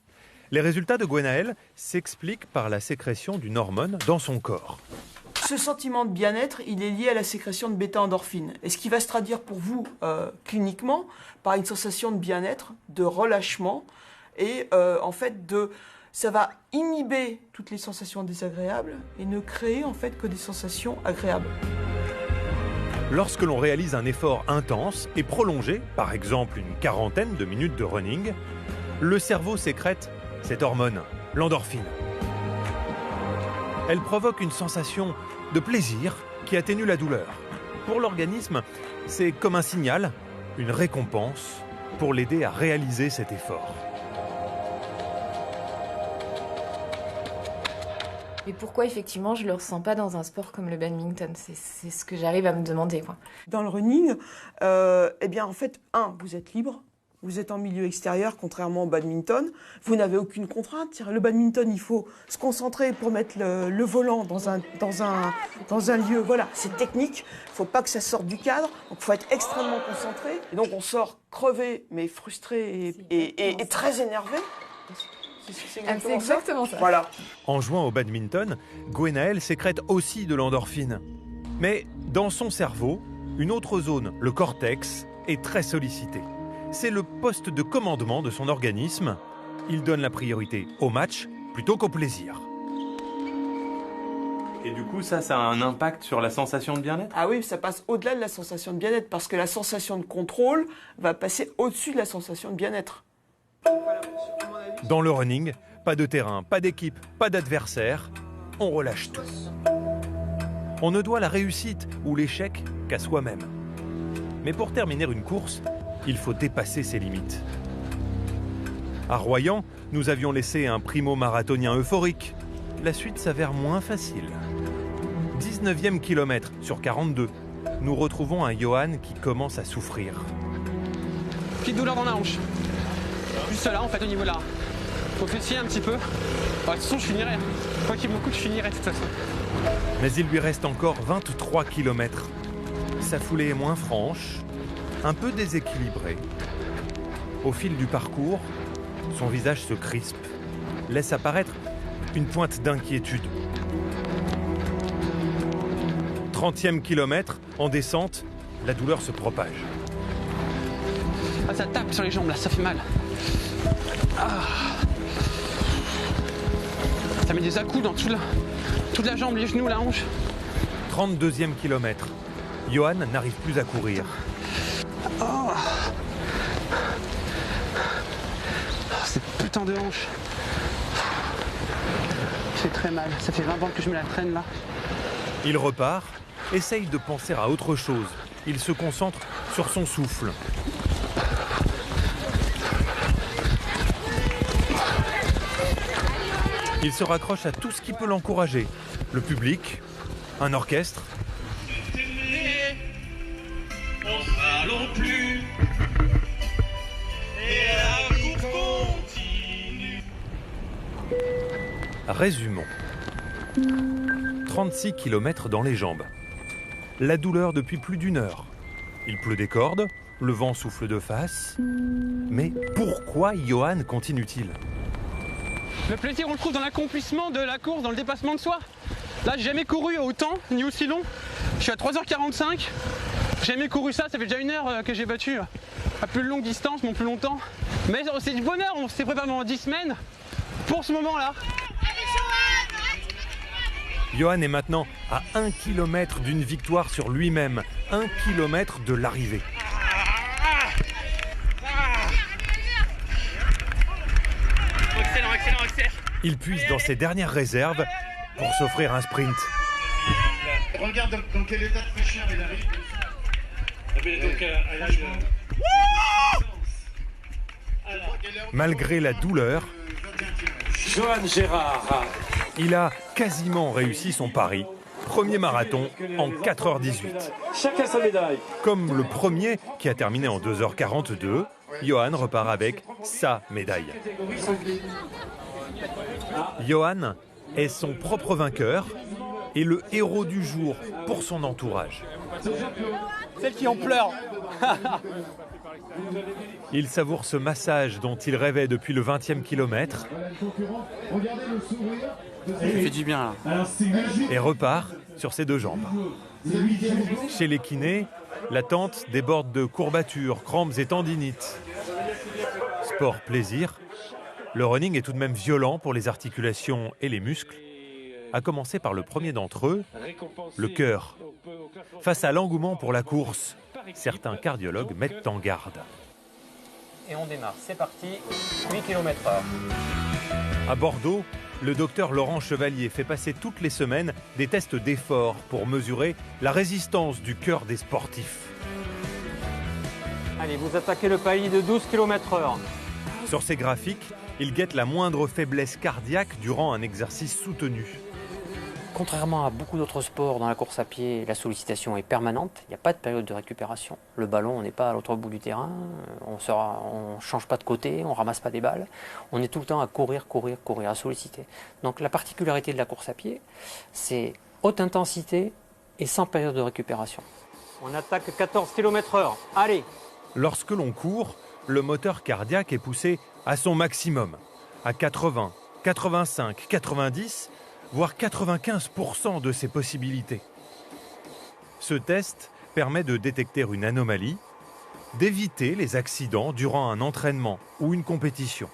Les résultats de Gwenaëlle s'expliquent par la sécrétion d'une hormone dans son corps. Ce sentiment de bien-être, il est lié à la sécrétion de bêta-endorphine. Et ce qui va se traduire pour vous cliniquement par une sensation de bien-être, de relâchement. Et en fait, ça va inhiber toutes les sensations désagréables et ne créer en fait que des sensations agréables. Lorsque l'on réalise un effort intense et prolongé, par exemple une quarantaine de minutes de running, le cerveau sécrète cette hormone, l'endorphine. Elle provoque une sensation de plaisir qui atténue la douleur. Pour l'organisme, c'est comme un signal, une récompense pour l'aider à réaliser cet effort. Mais pourquoi effectivement je le ressens pas dans un sport comme le badminton? C'est ce que j'arrive à me demander, quoi. Dans le running, eh bien en fait, vous êtes libre. Vous êtes en milieu extérieur, contrairement au badminton. Vous n'avez aucune contrainte. Le badminton, il faut se concentrer pour mettre le volant dans un lieu. Voilà, c'est technique. Il ne faut pas que ça sorte du cadre. Donc, il faut être extrêmement concentré. Et donc, on sort crevé, mais frustré et très énervé. C'est exactement ça. Voilà. En jouant au badminton, Gwenaëlle sécrète aussi de l'endorphine. Mais dans son cerveau, une autre zone, le cortex, est très sollicitée. C'est le poste de commandement de son organisme. Il donne la priorité au match plutôt qu'au plaisir. Et du coup, ça a un impact sur la sensation de bien-être? Ah oui, ça passe au-delà de la sensation de bien-être, parce que la sensation de contrôle va passer au-dessus de la sensation de bien-être. Dans le running, pas de terrain, pas d'équipe, pas d'adversaire. On relâche tout. On ne doit la réussite ou l'échec qu'à soi-même. Mais pour terminer une course, il faut dépasser ses limites. À Royan, nous avions laissé un primo-marathonien euphorique. La suite s'avère moins facile. 19e kilomètre sur 42. Nous retrouvons un Johan qui commence à souffrir. Petite douleur dans la hanche. Juste là, en fait, au niveau là. Au fessier un petit peu. De toute façon, je finirai. Quoi qu'il me coûte, je finirai de toute façon. Mais il lui reste encore 23 kilomètres. Sa foulée est moins franche, un peu déséquilibré. Au fil du parcours, son visage se crispe, laisse apparaître une pointe d'inquiétude. 30e kilomètre, en descente, la douleur se propage. Ah, ça tape sur les jambes là, ça fait mal. Ah. Ça met des à-coups dans toute la jambe, les genoux, la hanche. 32e kilomètre, Johan n'arrive plus à courir. Oh. Cette putain de hanche. C'est très mal. Ça fait 20 ans que je me la traîne là. Il repart, essaye de penser à autre chose. Il se concentre sur son souffle. Il se raccroche à tout ce qui peut l'encourager. Le public, un orchestre. Plus. Et la vie continue. Résumons. 36 km dans les jambes. La douleur depuis plus d'1 heure. Il pleut des cordes, le vent souffle de face. Mais pourquoi Johan continue-t-il? Le plaisir, on le trouve dans l'accomplissement de la course, dans le dépassement de soi. Là, j'ai jamais couru autant, ni aussi long. Je suis à 3h45. J'ai jamais couru ça, ça fait déjà 1 heure que j'ai battu à plus longue distance, mon plus longtemps. Mais c'est du bonheur, on s'est préparé pendant 10 semaines pour ce moment-là. Johan est maintenant à 1 km d'une victoire sur lui-même, 1 km de l'arrivée. Excellent. Il puise dans ses dernières réserves pour s'offrir un sprint. Regarde dans quel état de fraîcheur il arrive. Malgré la douleur, Johan Gérard. Il a quasiment réussi son pari. Premier marathon en 4h18. Chacun sa médaille. Comme le premier qui a terminé en 2h42, Johan repart avec sa médaille. Johan est son propre vainqueur et le héros du jour pour son entourage. Celle qui en pleure. Il savoure ce massage dont il rêvait depuis le 20e kilomètre. Ça fait du bien là. Et repart sur ses 2 jambes. Chez les kinés, la tente déborde de courbatures, crampes et tendinites. Sport plaisir, le running est tout de même violent pour les articulations et les muscles, à commencer par le premier d'entre eux, le cœur. Face à l'engouement pour la course, certains cardiologues mettent en garde. et on démarre. C'est parti, 8 km/h. À Bordeaux, le docteur Laurent Chevalier fait passer toutes les semaines des tests d'effort pour mesurer la résistance du cœur des sportifs. Allez, vous attaquez le palier de 12 km/h. Sur ces graphiques, il guette la moindre faiblesse cardiaque durant un exercice soutenu. Contrairement à beaucoup d'autres sports, dans la course à pied, la sollicitation est permanente. Il n'y a pas de période de récupération. Le ballon, on n'est pas à l'autre bout du terrain. On ne change pas de côté, on ne ramasse pas des balles. On est tout le temps à courir, à solliciter. Donc la particularité de la course à pied, c'est haute intensité et sans période de récupération. On attaque 14 km/h. Allez! Lorsque l'on court, le moteur cardiaque est poussé à son maximum, à 80, 85, 90, voire 95% de ses possibilités. Ce test permet de détecter une anomalie, d'éviter les accidents durant un entraînement ou une compétition.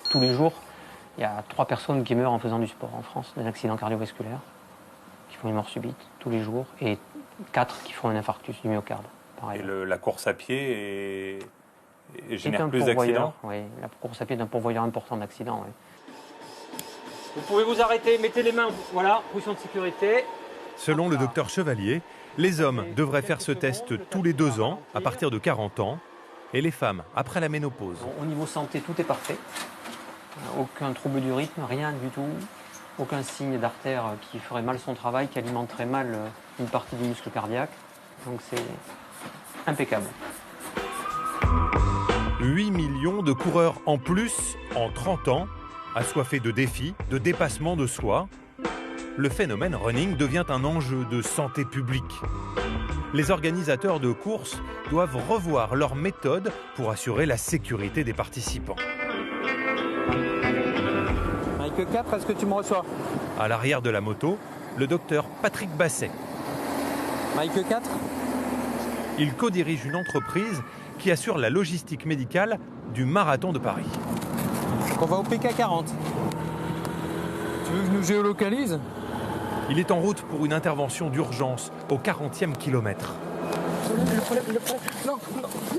Tous les jours, il y a 3 personnes qui meurent en faisant du sport en France, des accidents cardiovasculaires, qui font une mort subite tous les jours, et 4 qui font un infarctus du myocarde. Et la course à pied génère plus d'accidents? Oui, la course à pied est un pourvoyeur important d'accidents. Oui. Vous pouvez vous arrêter, mettez les mains, voilà, position de sécurité. Selon le docteur Chevalier, les hommes devraient faire ce test tous les 2 ans, à partir de 40 ans, et les femmes après la ménopause. Au niveau santé, tout est parfait. Aucun trouble du rythme, rien du tout. Aucun signe d'artère qui ferait mal son travail, qui alimenterait mal une partie du muscle cardiaque. Donc c'est impeccable. 8 millions de coureurs en plus en 30 ans, assoiffés de défis, de dépassement de soi. Le phénomène running devient un enjeu de santé publique. Les organisateurs de courses doivent revoir leurs méthodes pour assurer la sécurité des participants. Mike 4, est-ce que tu me reçois? À l'arrière de la moto, le docteur Patrick Basset. Mike 4. Il co-dirige une entreprise qui assure la logistique médicale du marathon de Paris. On va au PK 40. Tu veux que je nous géolocalise? Il est en route pour une intervention d'urgence au 40e kilomètre.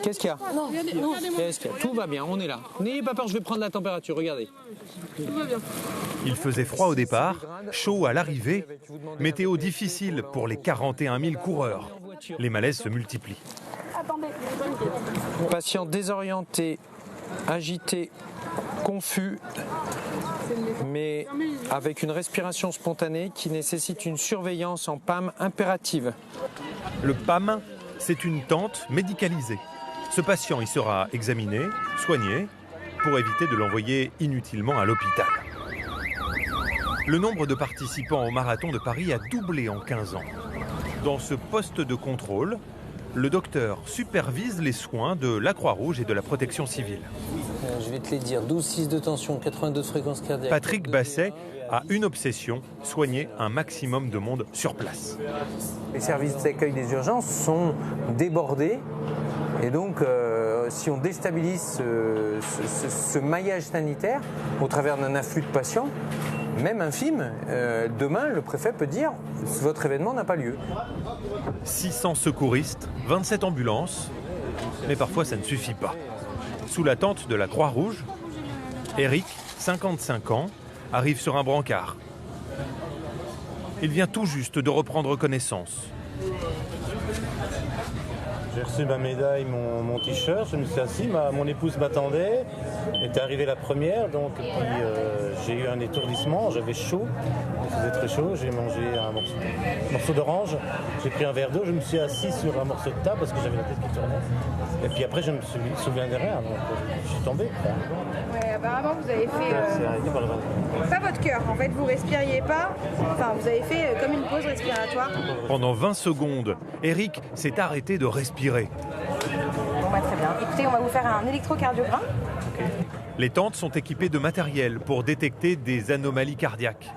Qu'est-ce qu'il y a? Qu'est-ce qu'il y a? Tout va bien, on est là. N'ayez pas peur, je vais prendre la température, regardez. Tout va bien. Il faisait froid au départ, chaud à l'arrivée, météo difficile pour les 41 000 coureurs. Les malaises se multiplient. Patient désorienté, agité, confus, mais avec une respiration spontanée qui nécessite une surveillance en PAM impérative. Le PAM, c'est une tente médicalisée. Ce patient y sera examiné, soigné, pour éviter de l'envoyer inutilement à l'hôpital. Le nombre de participants au marathon de Paris a doublé en 15 ans. Dans ce poste de contrôle, le docteur supervise les soins de la Croix-Rouge et de la protection civile. Je vais te les dire, 12,6 de tension, 82 de fréquence cardiaque. Patrick Basset a une obsession, soigner un maximum de monde sur place. Les services d'accueil des urgences sont débordés et donc si on déstabilise ce maillage sanitaire au travers d'un afflux de patients, même infime, demain le préfet peut dire « votre événement n'a pas lieu ». 600 secouristes, 27 ambulances, mais parfois ça ne suffit pas. Sous la tente de la Croix-Rouge, Eric, 55 ans, arrive sur un brancard. Il vient tout juste de reprendre connaissance. J'ai reçu ma médaille, mon t-shirt, je me suis assis, mon épouse m'attendait, était arrivée la première, donc puis, j'ai eu un étourdissement, j'avais chaud, il faisait très chaud, j'ai mangé un morceau d'orange, j'ai pris un verre d'eau, je me suis assis sur un morceau de table parce que j'avais la tête qui tournait, et puis après je me suis souvenu de rien, donc je suis tombé. Ouais, apparemment vous avez fait pas votre cœur, en fait vous respiriez pas, enfin vous avez fait comme une pause respiratoire. Pendant 20 secondes, Eric s'est arrêté de respirer. Bon bah très bien. Écoutez, on va vous faire un électrocardiogramme. Les tentes sont équipées de matériel pour détecter des anomalies cardiaques.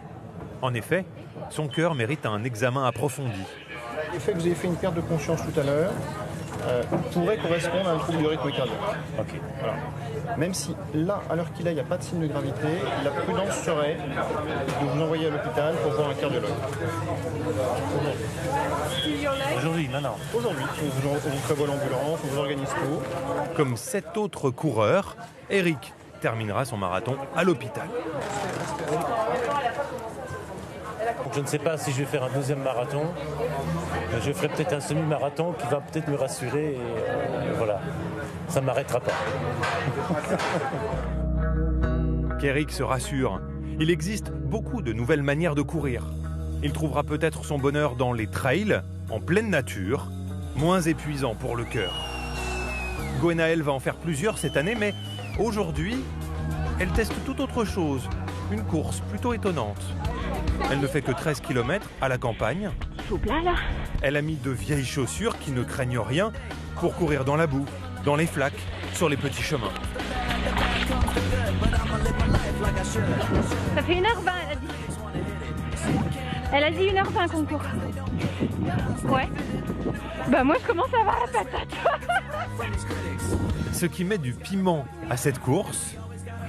En effet, son cœur mérite un examen approfondi. Le fait que vous ayez fait une perte de conscience tout à l'heure, pourrait correspondre à un trouble du rythme cardiaque. Okay. Voilà. Même si là, à l'heure qu'il est, il n'y a pas de signe de gravité, la prudence serait de vous envoyer à l'hôpital pour voir un cardiologue. Aujourd'hui, maintenant. Aujourd'hui, on vous prévoit l'ambulance, on vous organise tout. Comme 7 autres coureurs, Eric terminera son marathon à l'hôpital. Je ne sais pas si je vais faire un deuxième marathon. Je ferai peut-être un semi-marathon qui va peut-être me rassurer. Et voilà, ça ne m'arrêtera pas. Qu'Eric se rassure. Il existe beaucoup de nouvelles manières de courir. Il trouvera peut-être son bonheur dans les trails, en pleine nature, moins épuisant pour le cœur. Gwenaëlle va en faire plusieurs cette année, mais aujourd'hui, elle teste tout autre chose. Une course plutôt étonnante. Elle ne fait que 13 km à la campagne. Elle a mis de vieilles chaussures qui ne craignent rien pour courir dans la boue, dans les flaques, sur les petits chemins. Ça fait 1h20, elle a dit. Elle a dit 1h20 qu'on court. Ouais. Bah moi je commence à avoir la patate. Ce qui met du piment à cette course,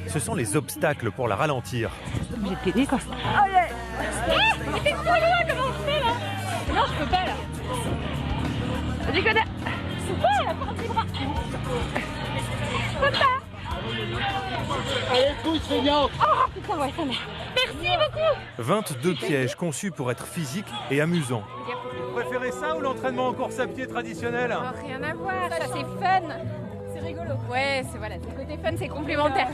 ce sont les obstacles pour la ralentir. J'ai pédé quoi. Oh yeah. C'est trop loin comment on fait là. Non je peux pas là. Vas-y Coda. Ouais, elle a pas un petit bras. Comme ça. Allez, couille, c'est bien. Oh putain ouais ça m'a. Merci beaucoup. 22 pièges conçus pour être physiques et amusants. Vous préférez ça ou l'entraînement en course à pied traditionnel? Oh, rien à voir, ça c'est fun. C'est rigolo. Ouais, c'est voilà, le côté fun c'est complémentaire.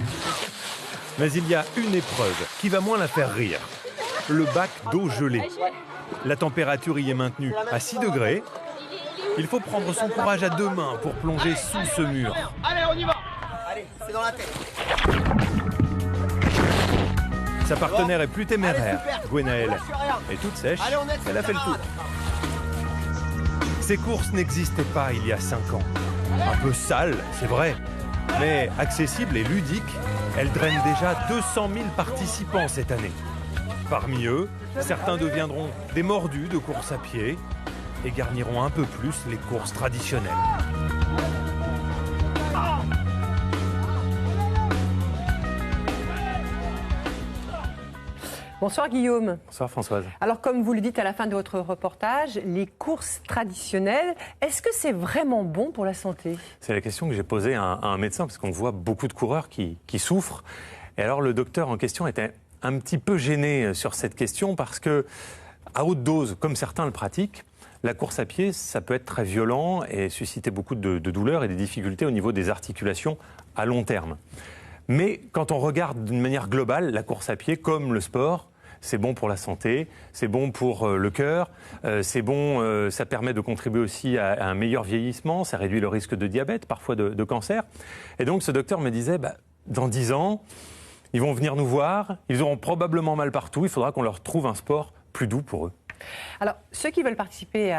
Mais il y a une épreuve qui va moins la faire rire. Le bac d'eau gelée. La température y est maintenue à 6 degrés. Il faut prendre son courage à 2 mains pour plonger sous ce mur. Allez, on y va. Allez, c'est dans la tête. Sa partenaire est plus téméraire, Gwenaëlle. Et toute sèche, elle a fait le tour. Ces courses n'existaient pas il y a 5 ans. Un peu sales, c'est vrai, mais accessibles et ludiques, elles drainent déjà 200 000 participants cette année. Parmi eux, certains deviendront des mordus de course à pied et garniront un peu plus les courses traditionnelles. Bonsoir Guillaume. Bonsoir Françoise. Alors comme vous le dites à la fin de votre reportage, les courses traditionnelles, est-ce que c'est vraiment bon pour la santé? C'est la question que j'ai posée à un médecin, parce qu'on voit beaucoup de coureurs qui souffrent. Et alors le docteur en question était un petit peu gêné sur cette question, parce que à haute dose, comme certains le pratiquent, la course à pied, ça peut être très violent et susciter beaucoup de douleurs et des difficultés au niveau des articulations à long terme. Mais quand on regarde d'une manière globale, la course à pied, comme le sport, c'est bon pour la santé, c'est bon pour le cœur, c'est bon, ça permet de contribuer aussi à un meilleur vieillissement, ça réduit le risque de diabète, parfois de cancer. Et donc ce docteur me disait, dans 10 ans, ils vont venir nous voir, ils auront probablement mal partout, il faudra qu'on leur trouve un sport plus doux pour eux. Alors, ceux qui veulent participer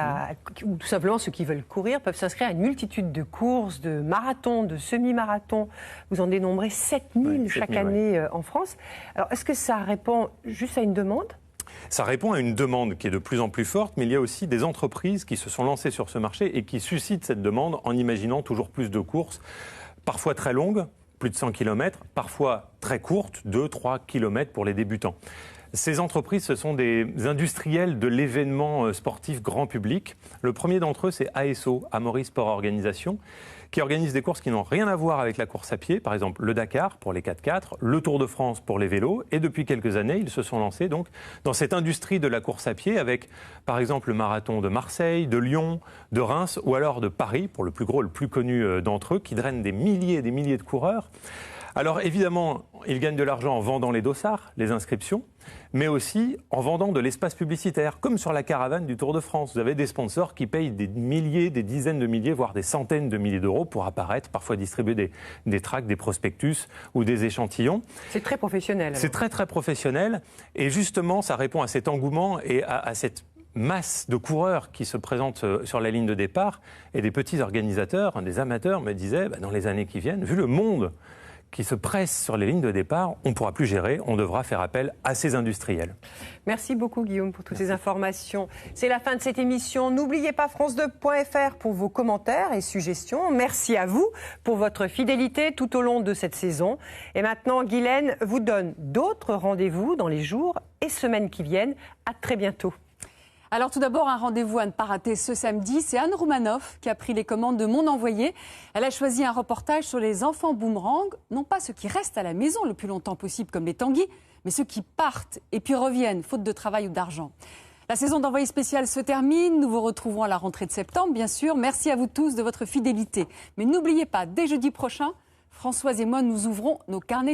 ou tout simplement ceux qui veulent courir, peuvent s'inscrire à une multitude de courses, de marathons, de semi-marathons. Vous en dénombrez 7000 chaque année en France. Alors, est-ce que ça répond juste à une demande ? Ça répond à une demande qui est de plus en plus forte, mais il y a aussi des entreprises qui se sont lancées sur ce marché et qui suscitent cette demande en imaginant toujours plus de courses, parfois très longues, plus de 100 km, parfois très courtes, 2-3 km pour les débutants. Ces entreprises, ce sont des industriels de l'événement sportif grand public. Le premier d'entre eux, c'est ASO, Amaury Sport Organisation, qui organise des courses qui n'ont rien à voir avec la course à pied. Par exemple, le Dakar pour les 4x4, le Tour de France pour les vélos. Et depuis quelques années, ils se sont lancés donc dans cette industrie de la course à pied avec, par exemple, le marathon de Marseille, de Lyon, de Reims ou alors de Paris, pour le plus gros, le plus connu d'entre eux, qui drainent des milliers et des milliers de coureurs. Alors évidemment, ils gagnent de l'argent en vendant les dossards, les inscriptions, mais aussi en vendant de l'espace publicitaire, comme sur la caravane du Tour de France. Vous avez des sponsors qui payent des milliers, des dizaines de milliers, voire des centaines de milliers d'euros pour apparaître, parfois distribuer des tracts, des prospectus ou des échantillons. C'est très professionnel. C'est très très professionnel, et justement ça répond à cet engouement et à cette masse de coureurs qui se présentent sur la ligne de départ. Et des petits organisateurs, des amateurs me disaient, dans les années qui viennent, vu le monde qui se pressent sur les lignes de départ, on ne pourra plus gérer, on devra faire appel à ces industriels. Merci beaucoup Guillaume pour toutes ces informations. C'est la fin de cette émission. N'oubliez pas france2.fr pour vos commentaires et suggestions. Merci à vous pour votre fidélité tout au long de cette saison. Et maintenant, Guylaine vous donne d'autres rendez-vous dans les jours et semaines qui viennent. À très bientôt. Alors tout d'abord, un rendez-vous à ne pas rater ce samedi. C'est Anne Roumanoff qui a pris les commandes de Mon Envoyé. Elle a choisi un reportage sur les enfants boomerang, non pas ceux qui restent à la maison le plus longtemps possible comme les Tanguy, mais ceux qui partent et puis reviennent, faute de travail ou d'argent. La saison d'Envoyé spécial se termine. Nous vous retrouvons à la rentrée de septembre, bien sûr. Merci à vous tous de votre fidélité. Mais n'oubliez pas, dès jeudi prochain, Françoise et moi, nous ouvrons nos carnets